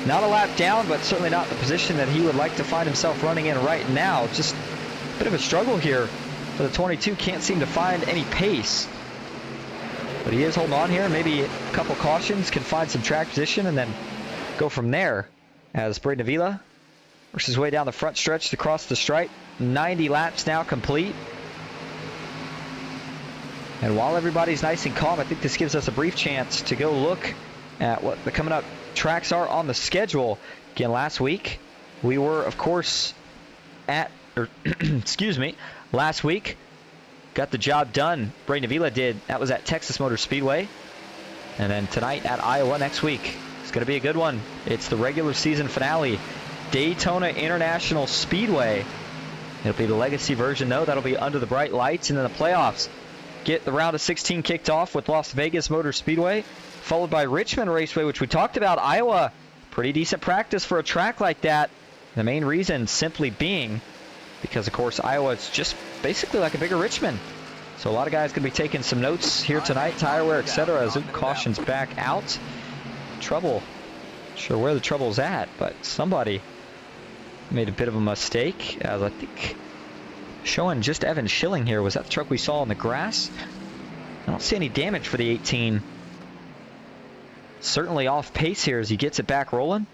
Not a lap down, but certainly not the position that he would like to find himself running in right now. Just a bit of a struggle here for the 22. Can't seem to find any pace. But he is holding on here. Maybe a couple cautions can find some track position and then go from there. As Braden Avila works his way down the front stretch to cross the stripe. 90 laps now complete. And while everybody's nice and calm, I think this gives us a brief chance to go look at what the coming up tracks are on the schedule. Again, last week we were, of course, last week got the job done. Braden Avila did. That was at Texas Motor Speedway. And then tonight at Iowa next week. It's going to be a good one. It's the regular season finale. Daytona International Speedway. It'll be the legacy version, though. That'll be under the bright lights. And then the playoffs get the round of 16 kicked off with Las Vegas Motor Speedway, followed by Richmond Raceway, which we talked about. Iowa, pretty decent practice for a track like that. The main reason simply being because, of course, Iowa is just basically like a bigger Richmond. So a lot of guys going to be taking some notes here tonight, tire wear, etc. as cautions back out. Trouble. Not sure where the trouble's at, but somebody made a bit of a mistake. As I think showing just Evan Schilling here. Was that the truck we saw on the grass? I don't see any damage for the 18. Certainly off pace here as he gets it back rolling.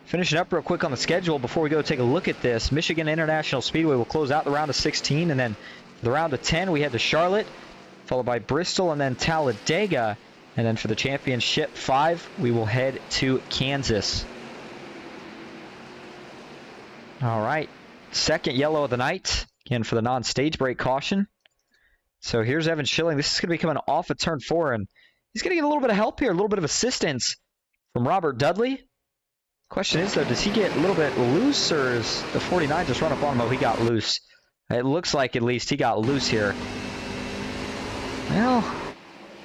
Finishing up real quick on the schedule before we go take a look at this. Michigan International Speedway will close out the round of 16, and then the round of 10 we head to Charlotte, followed by Bristol and then Talladega. And then for the championship 5, we will head to Kansas. All right, second yellow of the night, again for the non-stage break caution. So here's Evan Schilling. This is going to be coming off of turn 4, and he's going to get a little bit of help here, a little bit of assistance from Robert Dudley. Question is, though, does he get a little bit loose, or is the 49 just run up on him? Oh, he got loose. It looks like at least he got loose here. Well,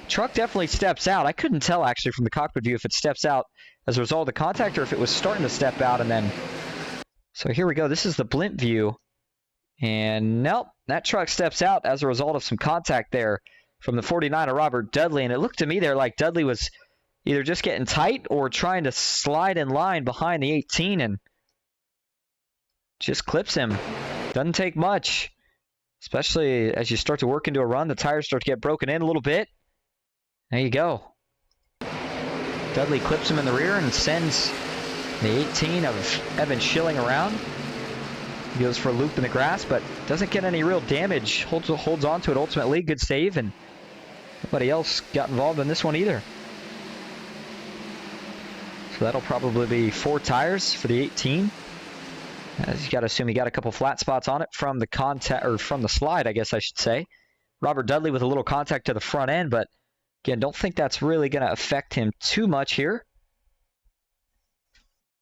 truck definitely steps out. I couldn't tell actually from the cockpit view if it steps out as a result of the contact or if it was starting to step out and then. So here we go. This is the blimp view. And nope, that truck steps out as a result of some contact there from the 49 of Robert Dudley. And it looked to me there like Dudley was either just getting tight or trying to slide in line behind the 18 and just clips him. Doesn't take much, especially as you start to work into a run. The tires start to get broken in a little bit. There you go. Dudley clips him in the rear and sends the 18 of Evan Schilling around. He goes for a loop in the grass, but doesn't get any real damage. Holds on to it ultimately. Good save, and nobody else got involved in this one either. So that'll probably be 4 tires for the 18. As you got to assume he got a couple flat spots on it from the contact, or from the slide, I guess I should say. Robert Dudley with a little contact to the front end, but again, don't think that's really going to affect him too much here.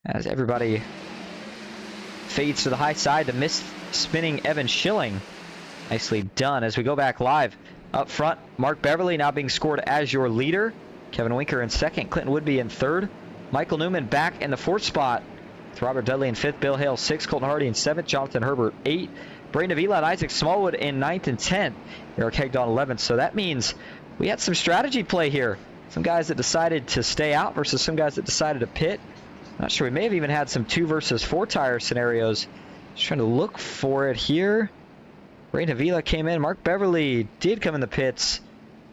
As everybody fades to the high side to miss spinning Evan Schilling. Nicely done. As we go back live up front, Mark Beverly now being scored as your leader. Kevin Winker in second, Clinton Woodby in third. Michael Newman back in the 4th spot with Robert Dudley in 5th, Bill Hale 6th, Colton Hardy in 7th, Jonathan Herbert 8th, Braden Avila and Isaac Smallwood in 9th and 10th, Eric Hegdahl 11th. So that means we had some strategy play here. Some guys that decided to stay out versus some guys that decided to pit. Not sure, we may have even had some 2 versus 4 tire scenarios. Just trying to look for it here. Ray Navila came in. Mark Beverly did come in the pits.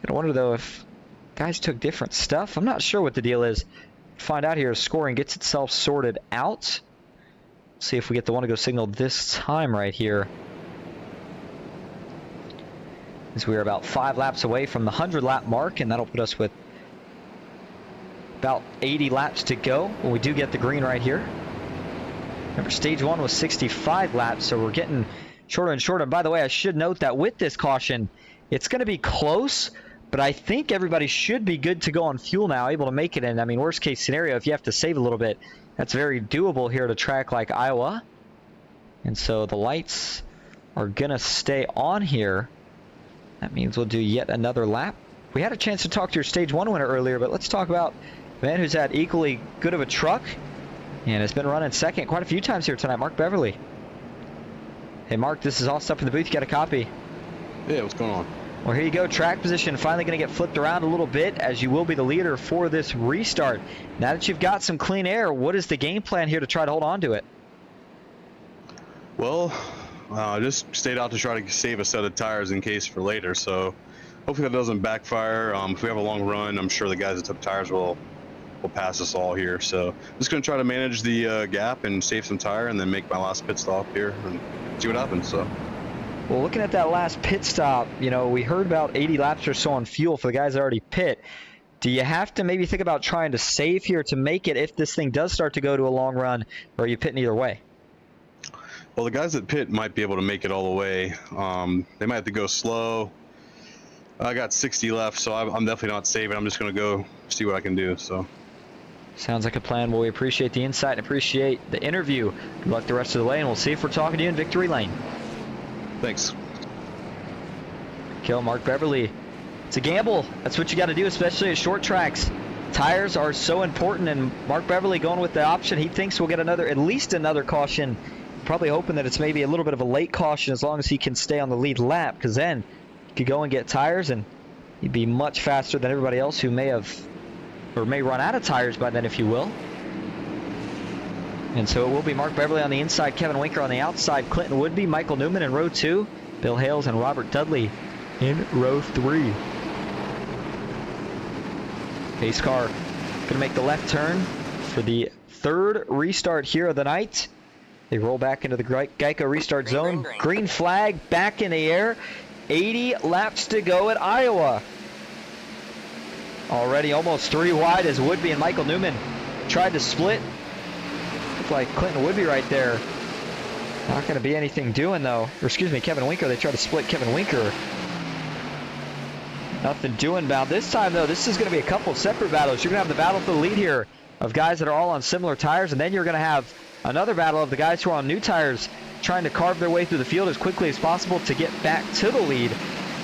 I wonder, though, if guys took different stuff. I'm not sure what the deal is. Find out here as scoring gets itself sorted out. See if we get the one to go signal this time right here. As we are about 5 laps away from the 100-lap mark, and that'll put us with about 80 laps to go when we do get the green right here. Remember, stage 1 was 65 laps, so we're getting shorter and shorter. And by the way, I should note that with this caution, it's going to be close, but I think everybody should be good to go on fuel now, able to make it in. I mean, worst case scenario, if you have to save a little bit, that's very doable here at a track like Iowa. And so the lights are going to stay on here. That means we'll do yet another lap. We had a chance to talk to your stage 1 winner earlier, but let's talk about a man who's had equally good of a truck and has been running second quite a few times here tonight, Mark Beverly. Hey, Mark, this is all stuff in the booth. You got a copy? Yeah, what's going on? Well, here you go. Track position finally going to get flipped around a little bit as you will be the leader for this restart. Now that you've got some clean air, what is the game plan here to try to hold on to it? Well, I just stayed out to try to save a set of tires in case for later, so hopefully that doesn't backfire. If we have a long run, I'm sure the guys that took tires will pass us all here. So just going to try to manage the gap and save some tire and then make my last pit stop here and see what happens. So. Well, looking at that last pit stop, you know, we heard about 80 laps or so on fuel for the guys that already pit. Do you have to maybe think about trying to save here to make it if this thing does start to go to a long run, or are you pitting either way? Well, the guys that pit might be able to make it all the way. They might have to go slow. I got 60 left, so I'm definitely not saving. I'm just going to go see what I can do. So. Sounds like a plan. Well, we appreciate the insight and appreciate the interview. Good luck the rest of the way, and we'll see if we're talking to you in victory lane. Thanks. Kill Mark Beverly. It's a gamble. That's what you got to do, especially at short tracks. Tires are so important, and Mark Beverly going with the option. He thinks we'll get at least another caution. Probably hoping that it's maybe a little bit of a late caution as long as he can stay on the lead lap, because then he could go and get tires, and he'd be much faster than everybody else who may run out of tires by then, if you will. And so it will be Mark Beverly on the inside, Kevin Winker on the outside, Clinton Woodby, Michael Newman in row 2, Bill Hales and Robert Dudley in row 3. Pace car going to make the left turn for the 3rd restart here of the night. They roll back into the Geico restart zone. Green flag back in the air. 80 laps to go at Iowa. Already almost 3 wide as Woodby and Michael Newman tried to split. Looked like Clinton Woodby right there. Not going to be anything doing, though. Or excuse me, Kevin Winker. They tried to split Kevin Winker. Nothing doing about this time, though. This is going to be a couple separate battles. You're going to have the battle for the lead here of guys that are all on similar tires, and then you're going to have another battle of the guys who are on new tires trying to carve their way through the field as quickly as possible to get back to the lead.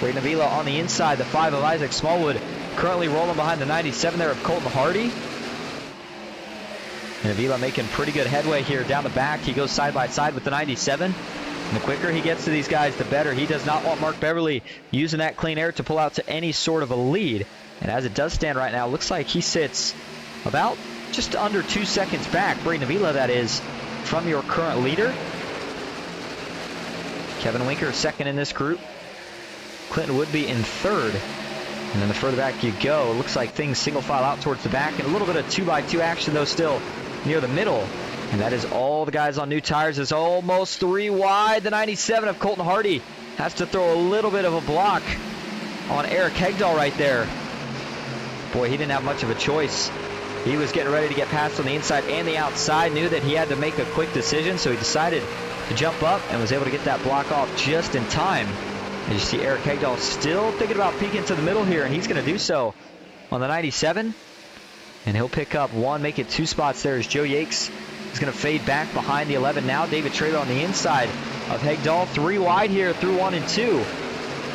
Ray Navila on the inside, the 5 of Isaac Smallwood currently rolling behind the 97 there of Colton Hardy. And Navila making pretty good headway here down the back. He goes side by side with the 97. And the quicker he gets to these guys, the better. He does not want Mark Beverly using that clean air to pull out to any sort of a lead. And as it does stand right now, looks like he sits about just under 2 seconds back, Ray Navila that is, from your current leader. Kevin Winker second in this group. Clinton Woodby in 3rd. And then the further back you go, it looks like things single file out towards the back. And a little bit of 2x2 action, though, still near the middle. And that is all the guys on new tires. It's almost 3 wide. The 97 of Colton Hardy has to throw a little bit of a block on Eric Hegdahl right there. Boy, he didn't have much of a choice. He was getting ready to get past on the inside and the outside, knew that he had to make a quick decision, so he decided to jump up and was able to get that block off just in time. As you see Eric Hegdahl still thinking about peeking to the middle here, and he's going to do so on the 97. And he'll pick up 1, make it 2 spots there as Joe Yakes is going to fade back behind the 11 now. David Traylor on the inside of Hegdahl. 3 wide here through 1 and 2.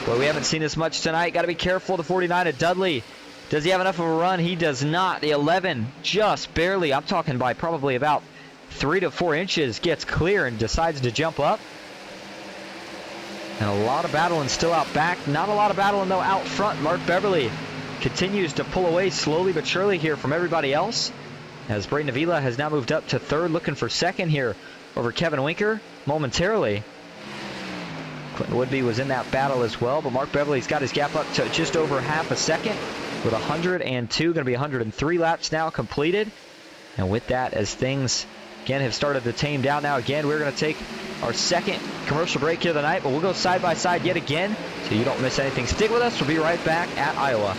But we haven't seen this much tonight. Got to be careful. The 49 of Dudley. Does he have enough of a run? He does not. The 11 just barely, I'm talking by probably about 3 to 4 inches, gets clear and decides to jump up. And a lot of battling still out back. Not a lot of battling, though, out front. Mark Beverly continues to pull away slowly but surely here from everybody else. As Braden Avila has now moved up to 3rd, looking for 2nd here over Kevin Winker momentarily. Clinton Woodby was in that battle as well, but Mark Beverly's got his gap up to just over half a second with 102, going to be 103 laps now completed. And with that, as things again have started to tame down now, again, we're going to take our second commercial break here of the night, but we'll go side by side yet again so you don't miss anything. Stick with us. We'll be right back at Iowa.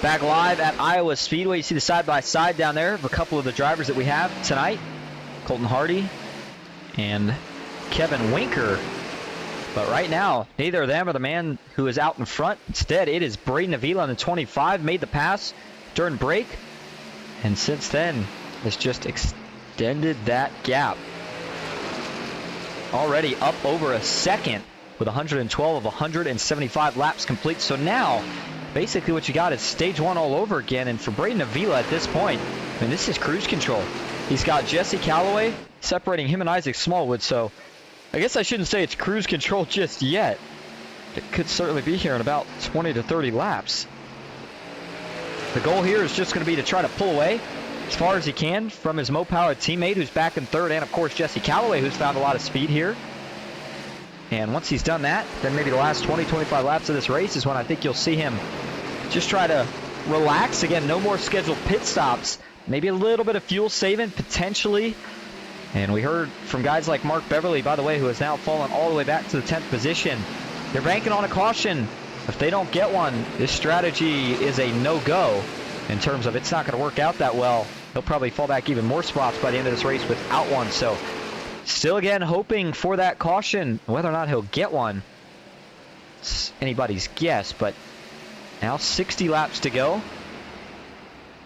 Back live at Iowa Speedway. You see the side-by-side down there of a couple of the drivers that we have tonight. Colton Hardy and Kevin Winker. But right now, neither of them are the man who is out in front. Instead, it is Braden Avila on the 25. Made the pass during break. And since then, has just extended that gap. Already up over a second with 112 of 175 laps complete. So now, basically what you got is stage one all over again. And for Braden Avila at this point, I mean, this is cruise control. He's got Jesse Calloway separating him and Isaac Smallwood. So I guess I shouldn't say it's cruise control just yet. It could certainly be here in about 20 to 30 laps. The goal here is just going to be to try to pull away as far as he can from his Mopower teammate who's back in third, and of course Jesse Calloway, who's found a lot of speed here. And once he's done that, then maybe the last 20-25 laps of this race is when I think you'll see him just try to relax. Again, no more scheduled pit stops. Maybe a little bit of fuel saving, potentially. And we heard from guys like Mark Beverly, by the way, who has now fallen all the way back to the 10th position. They're banking on a caution. If they don't get one, this strategy is a no-go in terms of it's not going to work out that well. He'll probably fall back even more spots by the end of this race without one. So still, again, hoping for that caution. Whether or not he'll get one, it's anybody's guess. But now 60 laps to go.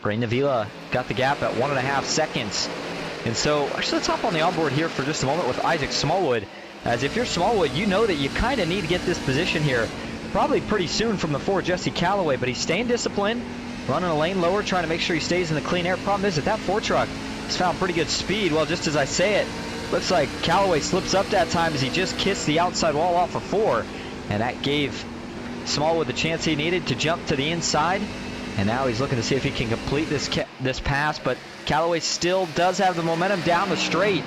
Braden Avila got the gap at 1.5 seconds. And so, actually, let's hop on the onboard here for just a moment with Isaac Smallwood. As if you're Smallwood, you know that you kind of need to get this position here probably pretty soon from the 4 Jesse Calloway, but he's staying disciplined, running a lane lower, trying to make sure he stays in the clean air. Problem is that 4 truck has found pretty good speed. Well, just as I say it, looks like Calloway slips up that time as he just kissed the outside wall off of 4, and that gave Smallwood the chance he needed to jump to the inside. And now he's looking to see if he can complete this pass, but Calloway still does have the momentum down the straight.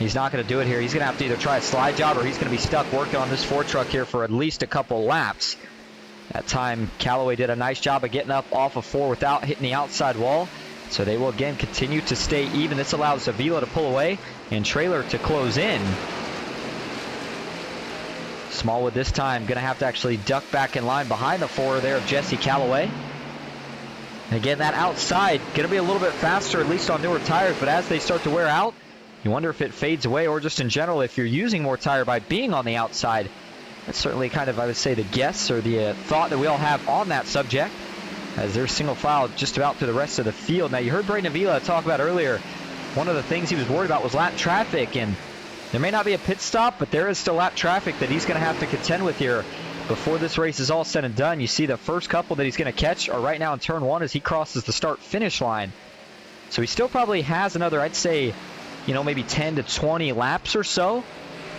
He's not going to do it here. He's going to have to either try a slide job or he's going to be stuck working on this 4 truck here for at least a couple laps. That time, Calloway did a nice job of getting up off of 4 without hitting the outside wall. So they will again continue to stay even. This allows Avila to pull away and Trailer to close in. Smallwood this time going to have to actually duck back in line behind the 4 there of Jesse Calloway. And again, that outside going to be a little bit faster, at least on newer tires, but as they start to wear out, you wonder if it fades away, or just in general, if you're using more tire by being on the outside. That's certainly kind of, I would say, the guess or the thought that we all have on that subject, as they're single file just about through the rest of the field. Now, you heard Braden Avila talk about earlier, one of the things he was worried about was lap traffic, and there may not be a pit stop, but there is still lap traffic that he's going to have to contend with here before this race is all said and done. You see the first couple that he's going to catch are right now in turn 1 as he crosses the start-finish line. So he still probably has another, I'd say, maybe 10 to 20 laps or so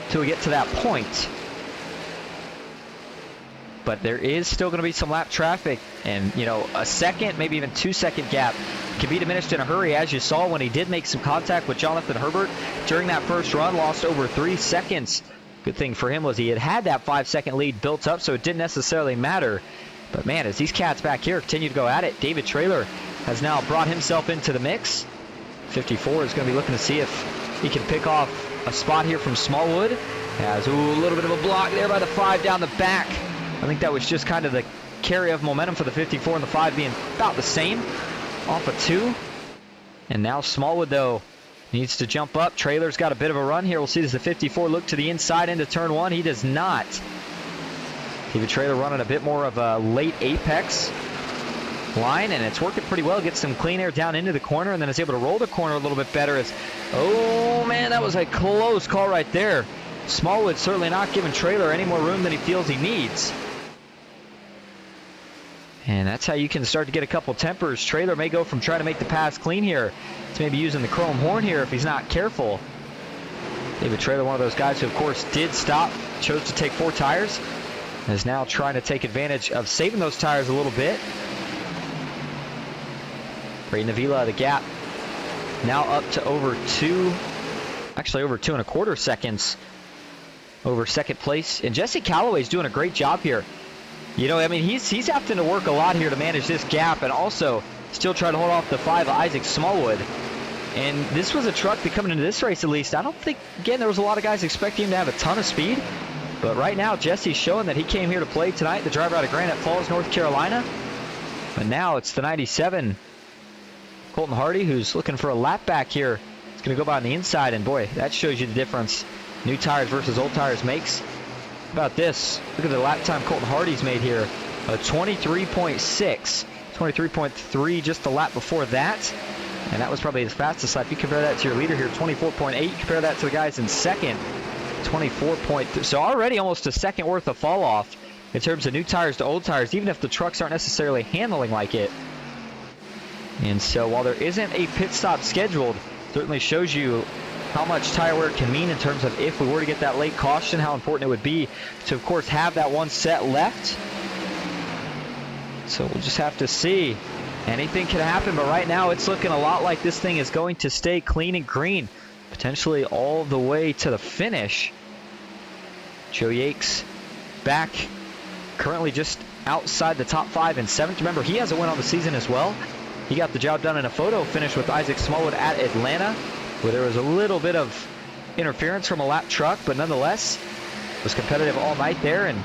till we get to that point. But there is still going to be some lap traffic, and a second, maybe even 2-second gap can be diminished in a hurry, as you saw when he did make some contact with Jonathan Herbert during that first run, lost over 3 seconds. Good thing for him was he had that 5-second lead built up, so it didn't necessarily matter. But man, as these cats back here continue to go at it, David Trailer has now brought himself into the mix. 54 is going to be looking to see if he can pick off a spot here from Smallwood. Has a little bit of a block there by the 5 down the back. I think that was just kind of the carry of momentum for the 54 and the 5 being about the same off of 2. And now Smallwood, though, needs to jump up. Trailer's got a bit of a run here. We'll see, does the 54 look to the inside into turn 1? He does not. David Trailer running a bit more of a late apex line, and it's working pretty well. Gets some clean air down into the corner, and then is able to roll the corner a little bit better. Oh man, that was a close call right there. Smallwood certainly not giving Trailer any more room than he feels he needs. And that's how you can start to get a couple tempers. Trailer may go from trying to make the pass clean here to maybe using the chrome horn here if he's not careful. David Trailer, one of those guys who, of course, did stop, chose to take 4 tires, and is now trying to take advantage of saving those tires a little bit. Braden Avila, the gap now up to over 2, actually over 2.25 seconds over second place. And Jesse Calloway's doing a great job here. He's having to work a lot here to manage this gap and also still try to hold off the 5 Isaac Smallwood. And this was a truck that, coming into this race at least, I don't think, again, there was a lot of guys expecting him to have a ton of speed. But right now, Jesse's showing that he came here to play tonight, the driver out of Granite Falls, North Carolina. But now it's the 97, Colton Hardy, who's looking for a lap back here. It's going to go by on the inside, and boy, that shows you the difference new tires versus old tires makes. How about this? Look at the lap time Colton Hardy's made here. A 23.6, 23.3 just the lap before that. And that was probably his fastest lap. You compare that to your leader here, 24.8. Compare that to the guys in second, 24.3. So already almost a second worth of fall off in terms of new tires to old tires, even if the trucks aren't necessarily handling like it. And so while there isn't a pit stop scheduled, certainly shows you how much tire wear can mean in terms of if we were to get that late caution, how important it would be to, of course, have that one set left. So we'll just have to see. Anything can happen, but right now it's looking a lot like this thing is going to stay clean and green, potentially all the way to the finish. Joe Yakes back, currently just outside the top 5 and 7th. Remember, he has a win on the season as well. He got the job done in a photo finish with Isaac Smallwood at Atlanta, where there was a little bit of interference from a lap truck, but nonetheless was competitive all night there, and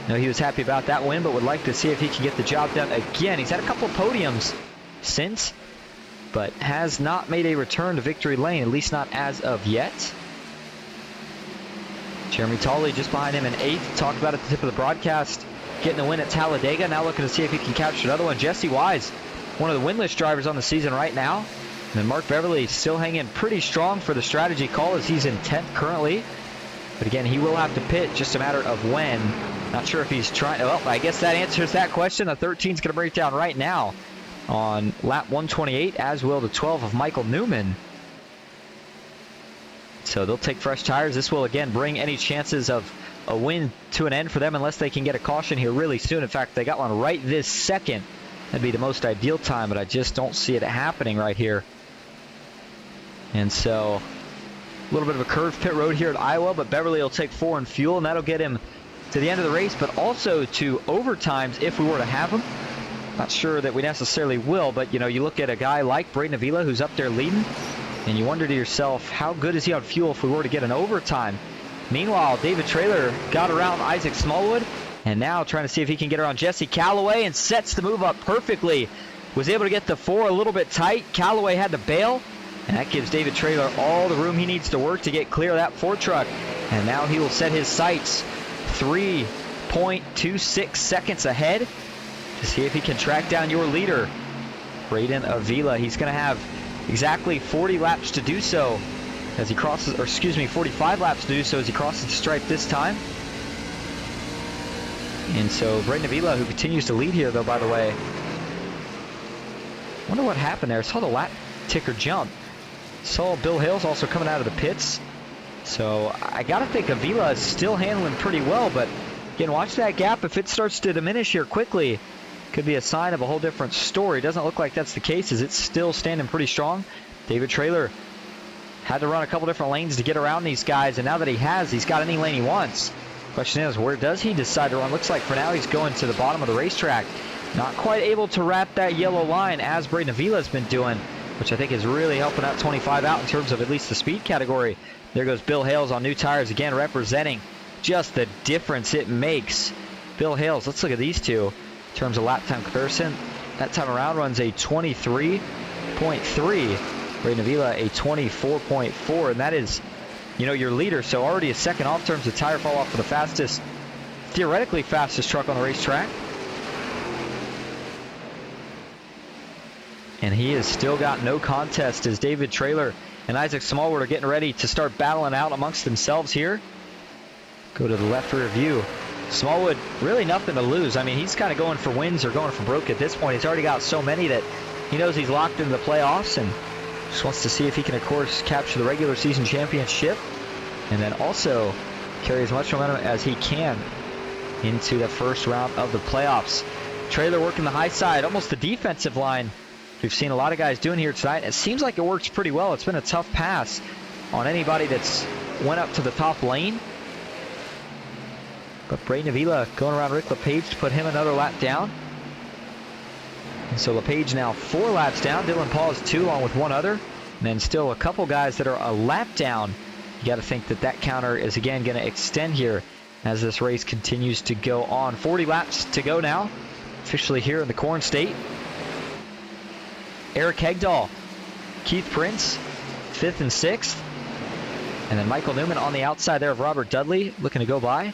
he was happy about that win, but would like to see if he can get the job done again. He's had a couple of podiums since, but has not made a return to victory lane, at least not as of yet. Jeremy Tolley just behind him in 8th. Talked about at the tip of the broadcast, getting the win at Talladega. Now looking to see if he can capture another one. Jesse Wise one of the winless drivers on the season right now. And then Mark Beverly still hanging pretty strong for the strategy call as he's in 10th currently. But again, he will have to pit, just a matter of when. Not sure if he's trying. Well, I guess that answers that question. The 13's going to break down right now on lap 128, as will the 12 of Michael Newman. So they'll take fresh tires. This will again bring any chances of a win to an end for them unless they can get a caution here really soon. In fact, they got one right this second. That'd be the most ideal time, but I just don't see it happening right here. And so a little bit of a curved pit road here at Iowa, but Beverly will take 4 in fuel, and that'll get him to the end of the race, but also to overtimes if we were to have him. Not sure that we necessarily will, but you know, you look at a guy like Braden Avila who's up there leading, and you wonder to yourself, how good is he on fuel if we were to get an overtime? Meanwhile, David Traylor got around Isaac Smallwood, and now trying to see if he can get around Jesse Calloway, and sets the move up perfectly. Was able to get the 4 a little bit tight. Calloway had to bail, and that gives David Traylor all the room he needs to work to get clear of that 4 truck. And now he will set his sights 3.26 seconds ahead to see if he can track down your leader, Braden Avila. He's going to have exactly 40 laps to do so as he crosses, or excuse me, 45 laps to do so as he crosses the stripe this time. And so Braden Avila, who continues to lead here, though, by the way. Wonder what happened there. I saw the lap ticker jump. Saw Bill Hales also coming out of the pits. So I got to think Avila is still handling pretty well, but again, watch that gap. If it starts to diminish here quickly, could be a sign of a whole different story. Doesn't look like that's the case, as it's still standing pretty strong. David Traylor had to run a couple different lanes to get around these guys, and now that he has, he's got any lane he wants. Question is, where does he decide to run? Looks like for now he's going to the bottom of the racetrack. Not quite able to wrap that yellow line as Braden Avila's been doing, which I think is really helping that 25 out in terms of at least the speed category. There goes Bill Hales on new tires again, representing just the difference it makes. Bill Hales, let's look at these two in terms of lap time comparison. That time around runs a 23.3. Braden Avila a 24.4, and that is, you know, your leader. So already a second off in terms of tire fall off for the fastest, theoretically fastest truck on the racetrack. And he has still got no contest as David Traylor and Isaac Smallwood are getting ready to start battling out amongst themselves here. Go to the left rear view. Smallwood, really nothing to lose. I mean, he's kind of going for wins or going for broke at this point. He's already got so many that he knows he's locked into the playoffs and just wants to see if he can, of course, capture the regular season championship and then also carry as much momentum as he can into the first round of the playoffs. Traylor working the high side, almost the defensive line. We've seen a lot of guys doing here tonight. It seems like it works pretty well. It's been a tough pass on anybody that's went up to the top lane. But Braden Avila going around Rick LePage to put him another lap down. And so LePage now 4 laps down. Dylan Paul is 2 along with one other. And then still a couple guys that are a lap down. You got to think that that counter is again going to extend here as this race continues to go on. 40 laps to go now, officially here in the Corn State. Eric Hegdahl, Keith Prince, 5th and 6th. And then Michael Newman on the outside there of Robert Dudley, looking to go by.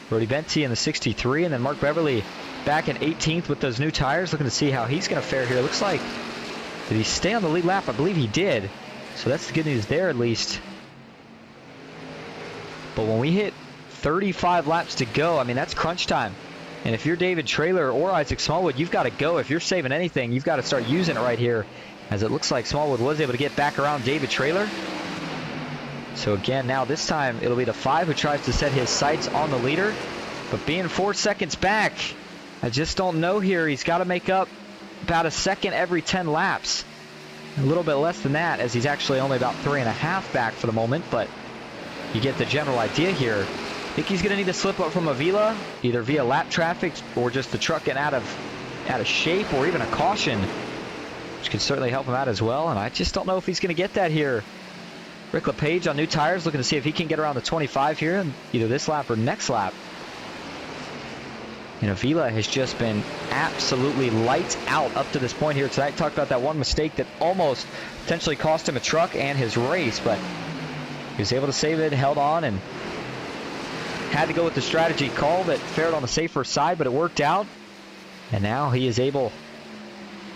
Brody Benty in the 63, and then Mark Beverly back in 18th with those new tires, looking to see how he's going to fare here. Looks like, did he stay on the lead lap? I believe he did. So that's the good news there, at least. But when we hit 35 laps to go, I mean, that's crunch time. And if you're David Traylor or Isaac Smallwood, you've got to go. If you're saving anything, you've got to start using it right here, as it looks like Smallwood was able to get back around David Traylor. So again, now this time it'll be the 5 who tries to set his sights on the leader. But being 4 seconds back, I just don't know here. He's got to make up about a second every 10 laps. A little bit less than that, as he's actually only about 3.5 back for the moment. But you get the general idea here. I think he's going to need to slip up from Avila, either via lap traffic or just the truck getting out of shape, or even a caution, which could certainly help him out as well. And I just don't know if he's going to get that here. Rick LePage on new tires, looking to see if he can get around the 25 here in either this lap or next lap. And Avila has just been absolutely lights out up to this point here tonight. Talked about that one mistake that almost potentially cost him a truck and his race, but he was able to save it, held on, and had to go with the strategy call that fared on the safer side, but it worked out. And now he is able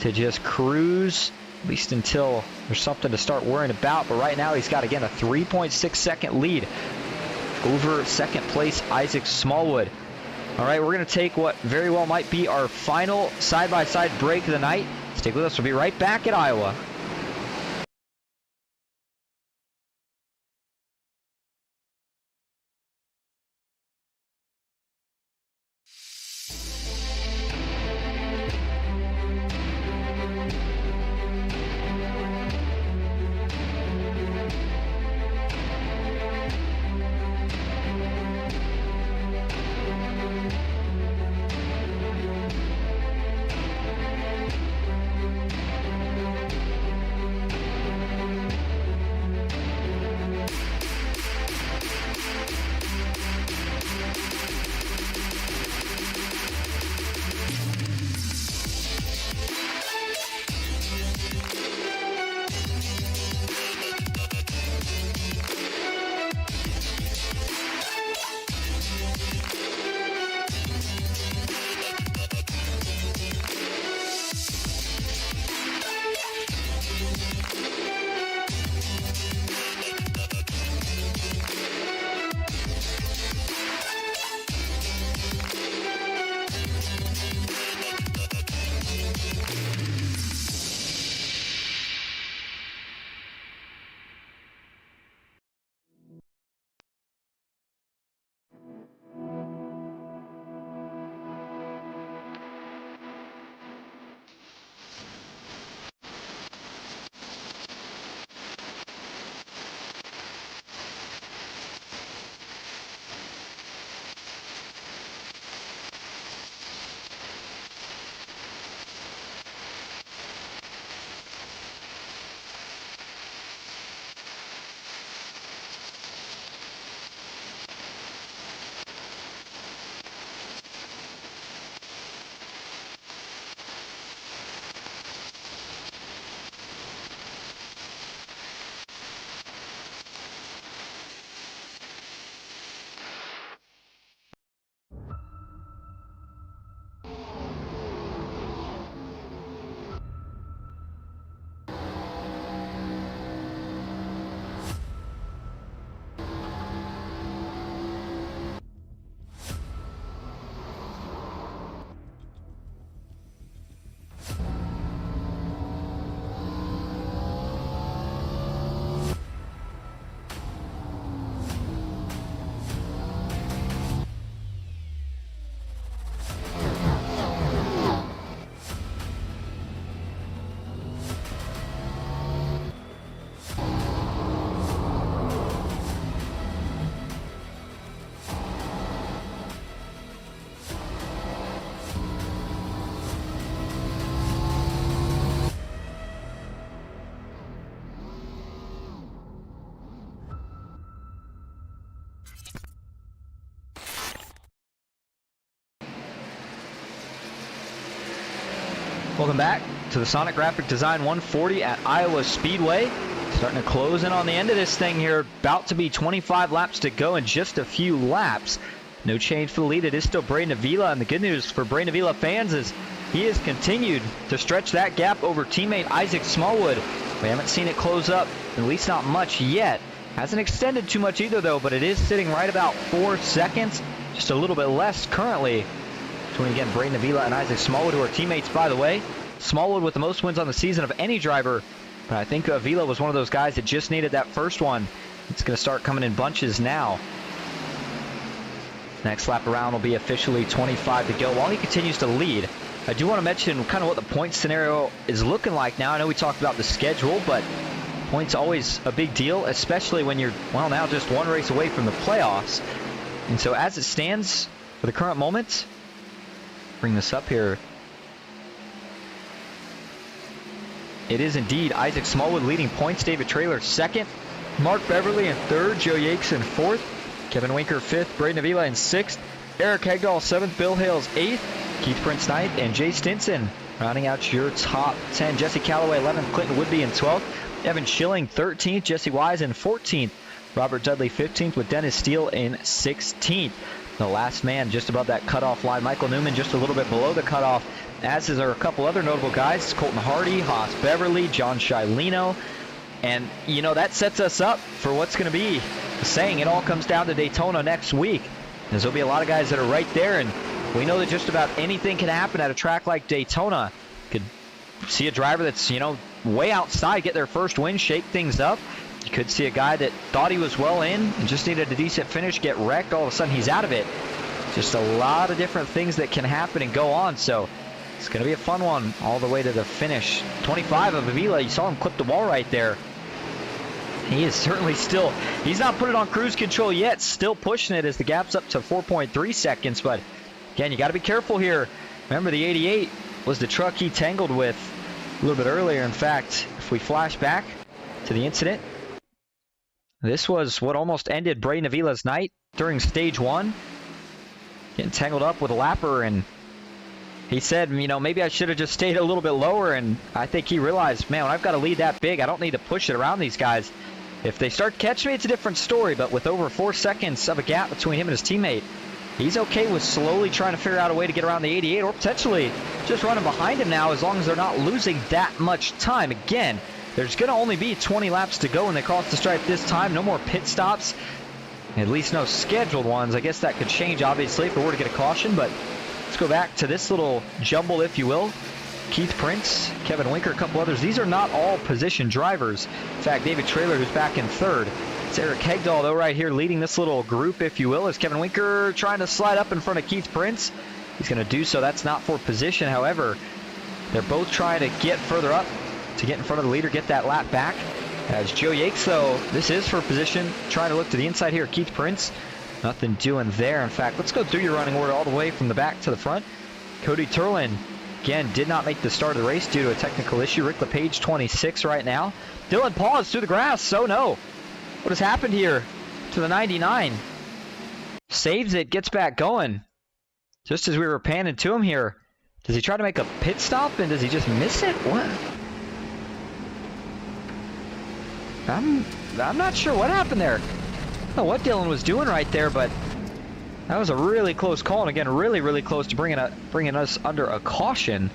to just cruise, at least until there's something to start worrying about. But right now he's got, again, a 3.6 second lead over second place Isaac Smallwood. All right, we're going to take what very well might be our final side-by-side break of the night. Stick with us. We'll be right back at Iowa. Welcome back to the Sonic Graphic Design 140 at Iowa Speedway. Starting to close in on the end of this thing here. About to be 25 laps to go in just a few laps. No change for the lead. It is still Braden Avila, and the good news for Braden Avila fans is he has continued to stretch that gap over teammate Isaac Smallwood. We haven't seen it close up, at least not much yet. Hasn't extended too much either, though, but it is sitting right about 4 seconds. Just a little bit less currently between, again, Braden Avila and Isaac Smallwood, who are teammates, by the way. Smallwood with the most wins on the season of any driver, but I think Avila was one of those guys that just needed that first one. It's going to start coming in bunches now. Next lap around will be officially 25 to go while he continues to lead. I do want to mention kind of what the point scenario is looking like now. I know we talked about the schedule, but points always a big deal, especially when you're, well, now just one race away from the playoffs. And so as it stands for the current moment, bring this up here. It is indeed Isaac Smallwood leading points, David Traylor second, Mark Beverly in third, Joe Yakes in fourth, Kevin Winker fifth, Braden Avila in sixth, Eric Hegdahl seventh, Bill Hales eighth, Keith Prince ninth, and Jay Stinson rounding out your top 10. Jesse Calloway 11th, Clinton Woodby in 12th, Evan Schilling 13th, Jesse Wise in 14th, Robert Dudley 15th with Dennis Steele in 16th. The last man just above that cutoff line. Michael Newman just a little bit below the cutoff, as is a couple other notable guys. Colton Hardy, Haas Beverly, John Shilino. And, you know, that sets us up for what's going to be the saying. It all comes down to Daytona next week. There'll be a lot of guys that are right there, and we know that just about anything can happen at a track like Daytona. Could see a driver that's, you know, way outside, get their first win, shake things up. You could see a guy that thought he was well in and just needed a decent finish, get wrecked. All of a sudden, he's out of it. Just a lot of different things that can happen and go on. So it's going to be a fun one all the way to the finish. 25 of Avila, you saw him clip the wall right there. He is certainly still, he's not put it on cruise control yet, still pushing it as the gap's up to 4.3 seconds. But again, you got to be careful here. Remember, the 88 was the truck he tangled with a little bit earlier. In fact, if we flash back to the incident, this was what almost ended Braden Avila's night during stage 1. Getting tangled up with a lapper, and he said, you know, maybe I should have just stayed a little bit lower. And I think he realized, man, when I've got a lead that big, I don't need to push it around these guys. If they start catching me, it's a different story. But with over 4 seconds of a gap between him and his teammate, he's okay with slowly trying to figure out a way to get around the 88, or potentially just running behind him now, as long as they're not losing that much time. Again, there's going to only be 20 laps to go when they cross the stripe this time. No more pit stops, at least no scheduled ones. I guess that could change, obviously, if we were to get a caution. But let's go back to this little jumble, if you will. Keith Prince, Kevin Winker, a couple others. These are not all position drivers. In fact, David Traylor, who's back in third. It's Eric Hegdahl, though, right here leading this little group, if you will, as Kevin Winker trying to slide up in front of Keith Prince. He's going to do so. That's not for position. However, they're both trying to get further up to get in front of the leader, get that lap back. As Joe Yates, though, this is for position, trying to look to the inside here. Keith Prince, nothing doing there. In fact, let's go through your running order all the way from the back to the front. Cody Turlin, again, did not make the start of the race due to a technical issue. Rick LePage, 26 right now. Dylan Paws through the grass. So no. What has happened here to the 99? Saves it, gets back going. Just as we were panning to him here. Does he try to make a pit stop, and does he just miss it? What? I'm not sure what happened there. I don't know what Dylan was doing right there, but that was a really close call, and again, really close to bringing us under a caution.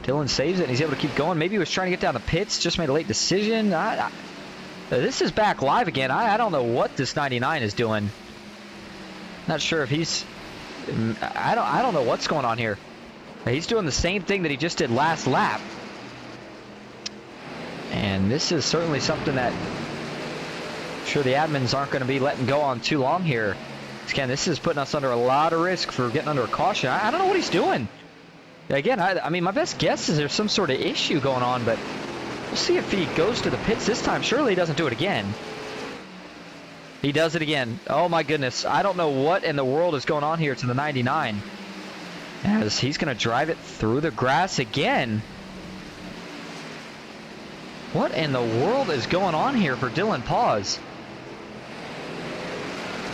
Dylan saves it, and he's able to keep going. Maybe he was trying to get down the pits, just made a late decision. This is back live again. I don't know what this 99 is doing. Not sure if he's... I don't know what's going on here. He's doing the same thing that he just did last lap. And this is certainly something that I'm sure the admins aren't going to be letting go on too long here. Again, this is putting us under a lot of risk for getting under a caution. I don't know what he's doing. Again, I mean, my best guess is there's some sort of issue going on, but we'll see if he goes to the pits this time. Surely he doesn't do it again. He does it again. Oh my goodness. I don't know what in the world is going on here to the 99. As he's going to drive it through the grass again. What in the world is going on here for Dylan Paws?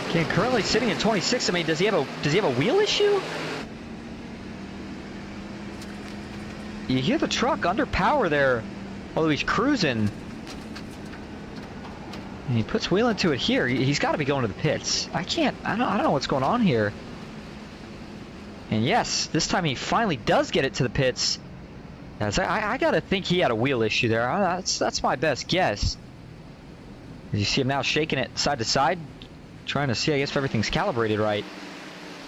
Okay, currently sitting at 26. I mean, does he have a wheel issue? You hear the truck under power there, although he's cruising. And he puts wheel into it here. He's got to be going to the pits. I don't know what's going on here. And yes, this time he finally does get it to the pits. I gotta think he had a wheel issue there. That's my best guess. You see him now shaking it side to side, trying to see, I guess, if everything's calibrated right.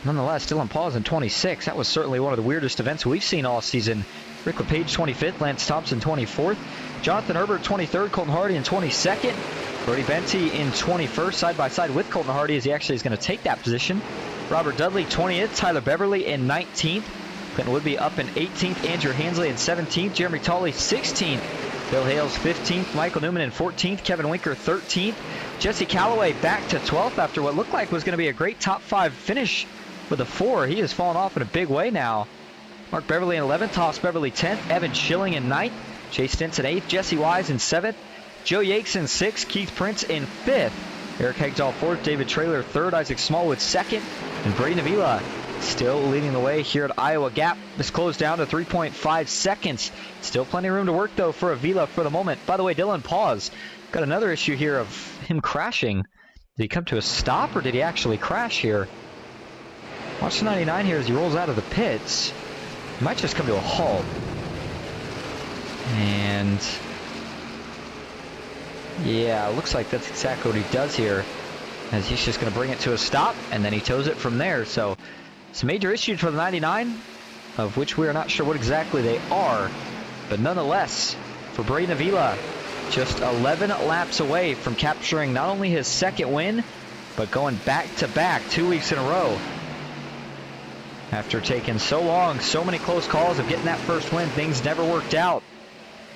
Nonetheless, Dylan Paws in 26. That was certainly one of the weirdest events we've seen all season. Rick LePage 25th, Lance Thompson 24th, Jonathan Herbert 23rd, Colton Hardy in 22nd, Brody Benty in 21st, side by side with Colton Hardy as he actually is going to take that position. Robert Dudley 20th, Tyler Beverly in 19th. Clinton Woodby up in 18th, Andrew Hansley in 17th, Jeremy Tolley 16th, Bill Hales 15th, Michael Newman in 14th, Kevin Winker 13th, Jesse Calloway back to 12th after what looked like was going to be a great top 5 finish with a 4. He has fallen off in a big way now. Mark Beverly in 11th, Haas Beverly 10th, Evan Schilling in 9th, Chase Stinson 8th, Jesse Wise in 7th, Joe Yates in 6th, Keith Prince in 5th, Eric Hegdahl 4th, David Traylor 3rd, Isaac Smallwood 2nd, and Braden Avila still leading the way here at Iowa. Gap is closed down to 3.5 seconds. Still plenty of room to work, though, for Avila for the moment. By the way, Dylan Paws got another issue here of him crashing Did he come to a stop or did he actually crash here? Watch the 99 here as he rolls out of the pits. He might just come to a halt. And yeah, looks like that's exactly what he does here, as he's just going to bring it to a stop and then he tows it from there. So some major issues for the 99, of which we are not sure what exactly they are, but nonetheless, for Brady Avila, just 11 laps away from capturing not only his second win, but going back-to-back 2 weeks in a row. After taking so long, so many close calls of getting that first win, things never worked out.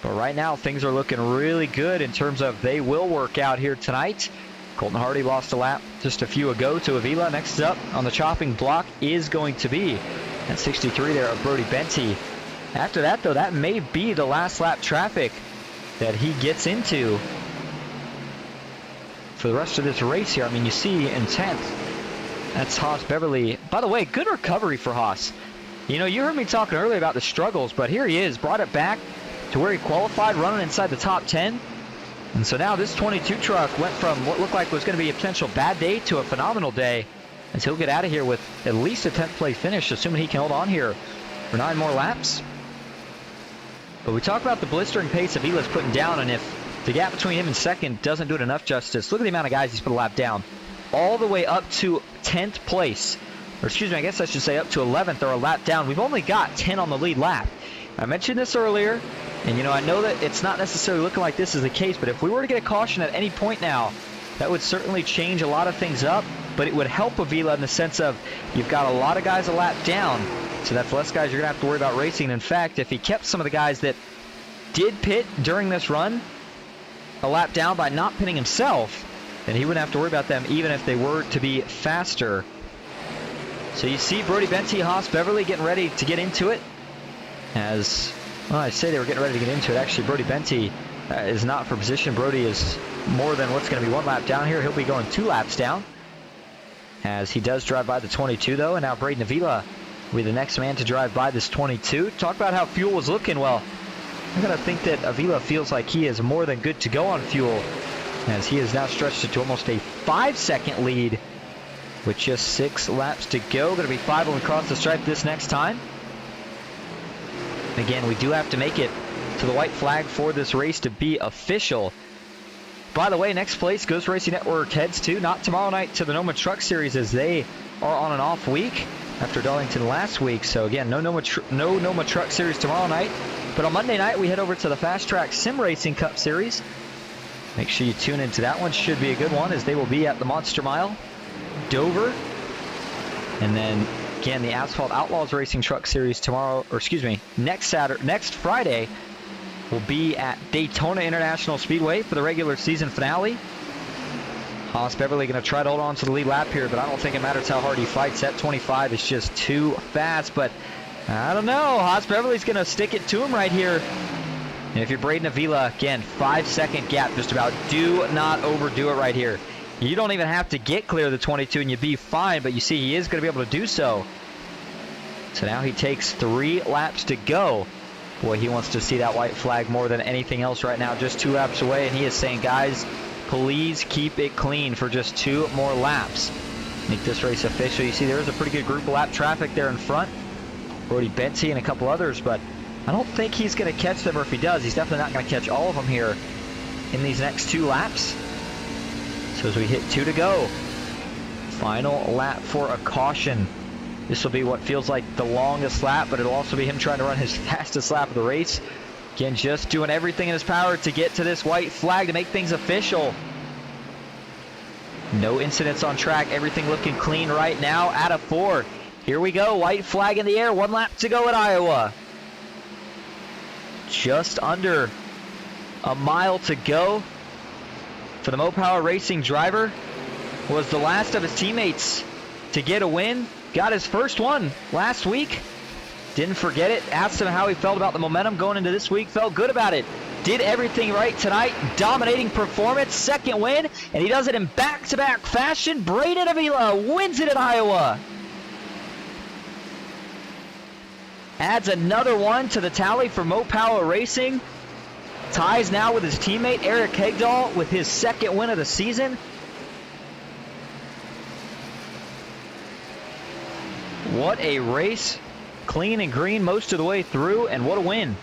But right now, things are looking really good in terms of they will work out here tonight. Colton Hardy lost a lap just a few ago to Avila. Next up on the chopping block is going to be at 63 there of Brody Benty. After that, though, that may be the last lap traffic that he gets into for the rest of this race here. I mean, you see in 10th, that's Haas Beverly. By the way, good recovery for Haas. You know, you heard me talking earlier about the struggles, but here he is, brought it back to where he qualified, running inside the top 10. And so now this 22 truck went from what looked like was going to be a potential bad day to a phenomenal day, as he'll get out of here with at least a 10th place finish, assuming he can hold on here for 9 more laps. But we talk about the blistering pace Avila's putting down, and if the gap between him and second doesn't do it enough justice, look at the amount of guys he's put a lap down. All the way up to 10th place. Or excuse me, I guess I should say up to 11th or a lap down. We've only got 10 on the lead lap. I mentioned this earlier, and you know, I know that it's not necessarily looking like this is the case, but if we were to get a caution at any point now, that would certainly change a lot of things up, but it would help Avila in the sense of you've got a lot of guys a lap down, so that's less guys you're going to have to worry about racing. In fact, if he kept some of the guys that did pit during this run a lap down by not pitting himself, then he wouldn't have to worry about them even if they were to be faster. So you see Brody Benty, Haas Beverly getting ready to get into it. As, well, I say they were getting ready to get into it. Actually, Brody Benty is not for position. Brody is more than what's going to be 1 lap down here. He'll be going 2 laps down, as he does drive by the 22, though. And now Braden Avila will be the next man to drive by this 22. Talk about how fuel was looking. Well, I'm going to think that Avila feels like he is more than good to go on fuel, as he has now stretched it to almost a 5-second lead with just 6 laps to go. Going to be 5 when we cross the stripe this next time. Again, we do have to make it to the white flag for this race to be official. By the way, next place Ghost Racing Network heads to, not tomorrow night, to the Noma Truck Series, as they are on an off week after Darlington last week. So again, no Noma Truck Series tomorrow night. But on Monday night, we head over to the Fast Track Sim Racing Cup Series. Make sure you tune into that one. Should be a good one, as they will be at the Monster Mile, Dover. And then again, the Asphalt Outlaws Racing Truck Series tomorrow, or excuse me, next Friday, will be at Daytona International Speedway for the regular season finale. Haas Beverly going to try to hold on to the lead lap here, but I don't think it matters how hard he fights. That 25 is just too fast, but I don't know. Haas Beverly's going to stick it to him right here. And if you're Braden Avila, again, 5-second gap, just about. Do not overdo it right here. You don't even have to get clear of the 22 and you'd be fine, but you see he is going to be able to do so. So now he takes 3 laps to go. Boy, he wants to see that white flag more than anything else right now, just 2 laps away, and he is saying, guys, please keep it clean for just 2 more laps. Make this race official. You see there is a pretty good group of lap traffic there in front. Brody Benty and a couple others, but I don't think he's going to catch them, or if he does, he's definitely not going to catch all of them here in these next 2 laps. So as we hit 2 to go, final lap for a caution. This will be what feels like the longest lap, but it'll also be him trying to run his fastest lap of the race. Again, just doing everything in his power to get to this white flag to make things official. No incidents on track, everything looking clean right now. Out of 4. Here we go, white flag in the air, 1 lap to go at Iowa. Just under a mile to go. For the Mopower Racing driver, was the last of his teammates to get a win. Got his first one last week. Didn't forget it. Asked him how he felt about the momentum going into this week. Felt good about it. Did everything right tonight. Dominating performance. 2nd win. And he does it in back-to-back fashion. Braden Avila wins it at Iowa. Adds another one to the tally for Mopower Racing. Ties now with his teammate Eric Hegdahl with his 2nd win of the season. What a race. Clean and green most of the way through, and what a win.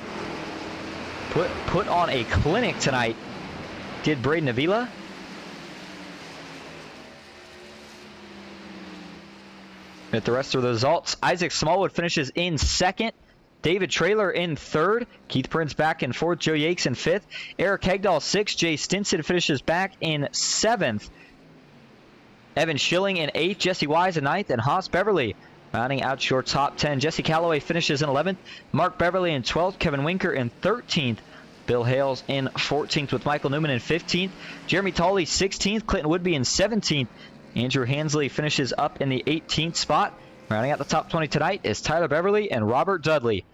Put on a clinic tonight. Did Braden Avila. At the rest of the results, Isaac Smallwood finishes in second. David Traylor in third. Keith Prince back in fourth. Joe Yakes in fifth. Eric Hegdahl sixth. Jay Stinson finishes back in seventh. Evan Schilling in eighth. Jesse Wise in ninth. And Haas Beverly rounding out your top 10. Jesse Calloway finishes in 11th. Mark Beverly in 12th. Kevin Winker in 13th. Bill Hales in 14th with Michael Newman in 15th. Jeremy Tolley 16th. Clinton Woodby in 17th. Andrew Hansley finishes up in the 18th spot. Rounding out the top 20 tonight is Tyler Beverly and Robert Dudley.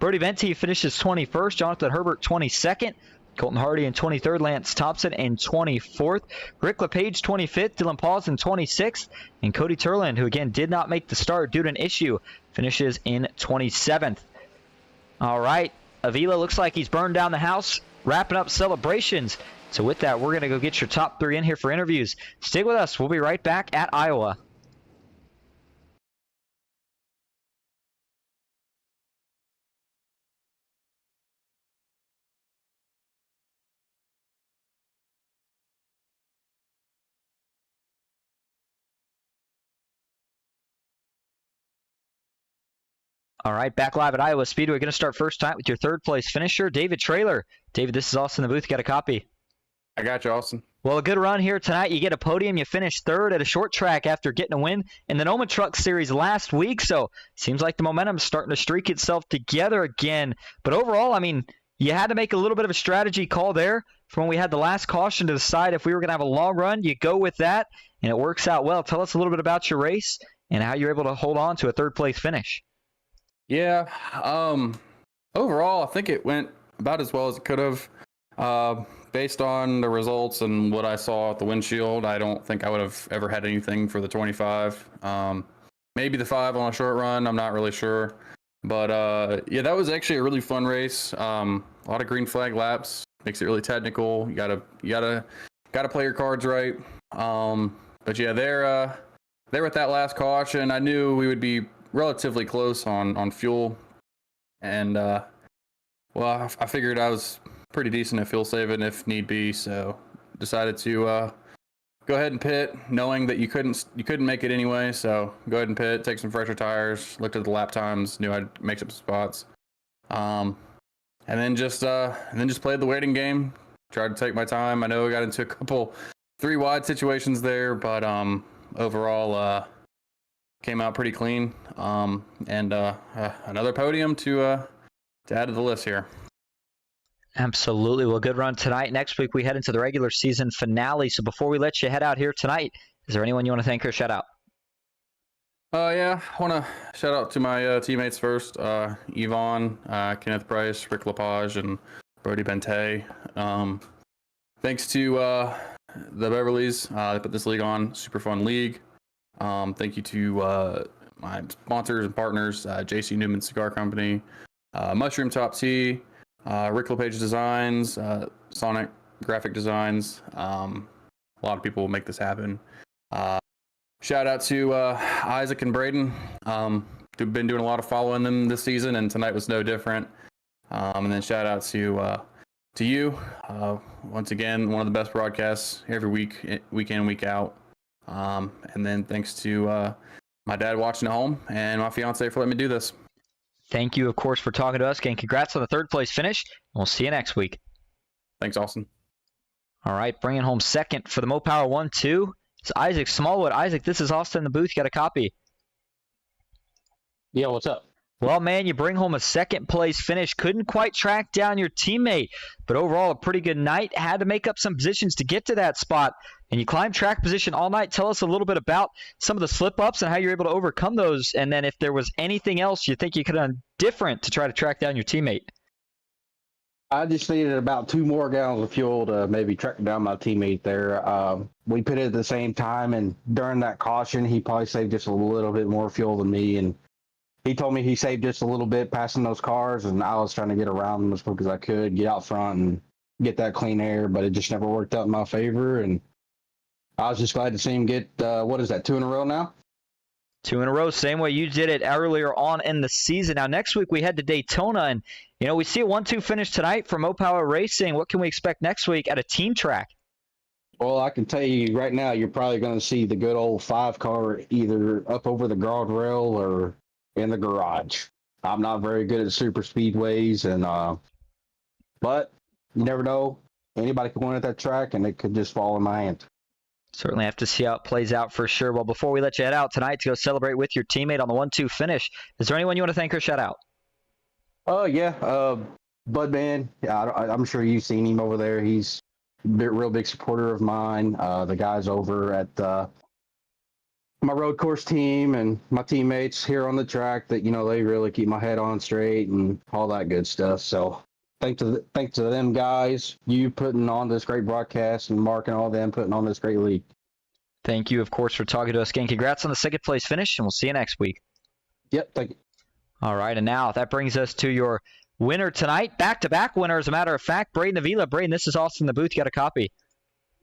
Brody Venti finishes 21st. Jonathan Herbert 22nd. Colton Hardy in 23rd. Lance Thompson in 24th. Rick LePage 25th. Dylan Pauls in 26th. And Cody Turland, who again did not make the start due to an issue, finishes in 27th. All right. Avila looks like he's burned down the house, wrapping up celebrations. So with that, we're going to go get your top 3 in here for interviews. Stay with us. We'll be right back at Iowa. All right, back live at Iowa Speedway. Going to start first time with your third place finisher, David Traylor. David, this is Austin in the booth. Got a copy? I got you, Austin. Well, a good run here tonight. You get a podium. You finish third at a short track after getting a win in the Noma Truck Series last week. So seems like the momentum's starting to streak itself together again. But overall, I mean, you had to make a little bit of a strategy call there from when we had the last caution to decide if we were going to have a long run. You go with that, and it works out well. Tell us a little bit about your race and how you're able to hold on to a third place finish. Yeah, overall, I think it went about as well as it could have. Based on the results and what I saw at the windshield, I don't think I would have ever had anything for the 25. Maybe the 5 on a short run, I'm not really sure. But yeah, that was actually a really fun race. A lot of green flag laps, makes it really technical. You gotta play your cards right. But yeah, they're at that last caution. I knew we would be relatively close on fuel, and well, I figured I was pretty decent at fuel saving if need be, so decided to go ahead and pit, knowing that you couldn't make it anyway. So go ahead and pit, take some fresher tires, looked at the lap times, knew I'd make some spots, and then just played the waiting game, tried to take my time. I know I got into a couple 3 wide situations there, but overall came out pretty clean, and another podium to add to the list here. Absolutely. Well, good run tonight. Next week, we head into the regular season finale. So before we let you head out here tonight, is there anyone you want to thank or shout out? Yeah, I want to shout out to my teammates first, Yvonne, Kenneth Price, Rick Lepage, and Brody Bente. Thanks to the Beverleys. They put this league on. Super fun league. Thank you to my sponsors and partners, JC Newman Cigar Company, Mushroom Top Tea, Rick LePage Designs, Sonic Graphic Designs. A lot of people make this happen. Shout out to Isaac and Braden. We've been doing a lot of following them this season, and tonight was no different. And then shout out to you. Once again, one of the best broadcasts every week, week in, week out. And then thanks to my dad watching at home and my fiance for letting me do this. Thank you, of course, for talking to us. Again, congrats on the third place finish. We'll see you next week. Thanks, Austin. All right, bringing home second for the Mopower 1-2. It's Isaac Smallwood. Isaac, this is Austin in the booth. Got a copy? Yeah, what's up? Well, man, you bring home a second place finish. Couldn't quite track down your teammate, but overall a pretty good night. Had to make up some positions to get to that spot, and you climbed track position all night. Tell us a little bit about some of the slip-ups and how you're able to overcome those, and then if there was anything else you think you could have done different to try to track down your teammate. I just needed about 2 more gallons of fuel to maybe track down my teammate there. We pitted at the same time, and during that caution, he probably saved just a little bit more fuel than me, and he told me he saved just a little bit passing those cars, and I was trying to get around them as quick as I could, get out front and get that clean air, but it just never worked out in my favor, and I was just glad to see him get, 2 in a row now? 2 in a row, same way you did it earlier on in the season. Now, next week we head to Daytona, and, we see a 1-2 finish tonight from Mopower Racing. What can we expect next week at a team track? Well, I can tell you right now, you're probably going to see the good old 5-car either up over the guardrail or in the garage. I'm not very good at super speedways, but you never know. Anybody could win at that track, and it could just fall in my hand. Certainly have to see how it plays out for sure. Well, before we let you head out tonight to go celebrate with your teammate on the 1-2 finish, is there anyone you want to thank or shout out? Oh, yeah. Budman. Yeah, I'm sure you've seen him over there. He's a real big supporter of mine. The guys over at my road course team and my teammates here on the track that, they really keep my head on straight and all that good stuff. So thanks to them guys, you putting on this great broadcast, and Mark and all them putting on this great league. Thank you, of course, for talking to us again. Congrats on the second place finish, and we'll see you next week. Yep, thank you. All right, and now that brings us to your winner tonight. Back-to-back winner, as a matter of fact, Braden Avila. Braden, this is Austin in the booth. You got a copy?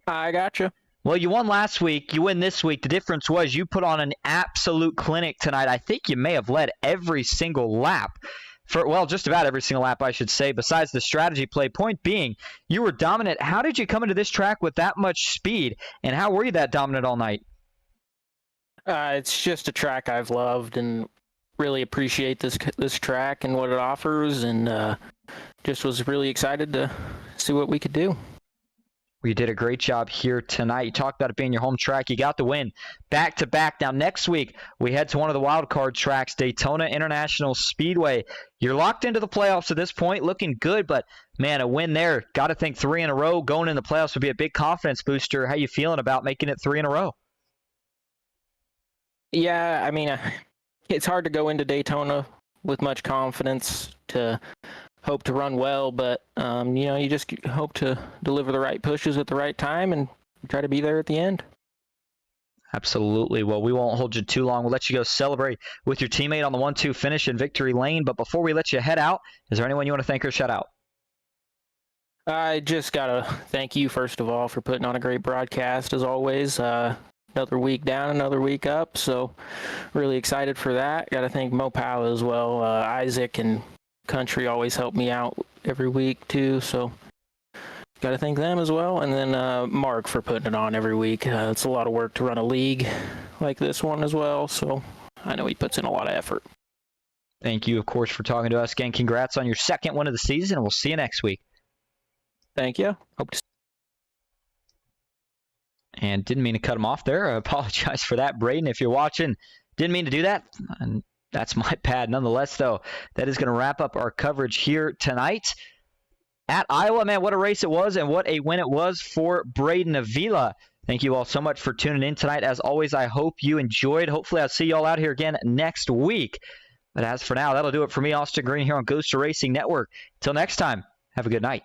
I got you. Well, you won last week. You win this week. The difference was you put on an absolute clinic tonight. I think you may have led every single lap. Just about every single lap, I should say, besides the strategy play. Point being, you were dominant. How did you come into this track with that much speed, and how were you that dominant all night? It's just a track I've loved and really appreciate this track and what it offers, and just was really excited to see what we could do. You did a great job here tonight. You talked about it being your home track. You got the win back-to-back. Now, next week, we head to one of the wild card tracks, Daytona International Speedway. You're locked into the playoffs at this point, looking good, but, man, a win there. Got to think 3 in a row going in the playoffs would be a big confidence booster. How you feeling about making it 3 in a row? Yeah, I mean, it's hard to go into Daytona with much confidence to hope to run well, but you just hope to deliver the right pushes at the right time and try to be there at the end. Absolutely. Well, we won't hold you too long. We'll let you go celebrate with your teammate on the 1-2 finish in victory lane. But before we let you head out, is there anyone you want to thank or shout out? I just got to thank you, first of all, for putting on a great broadcast, as always. Another week down, another week up, so really excited for that. Got to thank Mopow as well. Isaac and Country always help me out every week too, so got to thank them as well. And then Mark for putting it on every week. It's a lot of work to run a league like this one as well, so I know he puts in a lot of effort. Thank you, of course, for talking to us again. Congrats on your second win of the season, and we'll see you next week. Thank you. Hope to. And didn't mean to cut him off there. I apologize for that, Braden. If you're watching, didn't mean to do that. And that's my bad. Nonetheless, though, that is going to wrap up our coverage here tonight at Iowa. Man, what a race it was, and what a win it was for Braden Avila. Thank you all so much for tuning in tonight. As always, I hope you enjoyed. Hopefully, I'll see you all out here again next week. But as for now, that'll do it for me, Austin Green, here on Ghost Racing Network. Until next time, have a good night.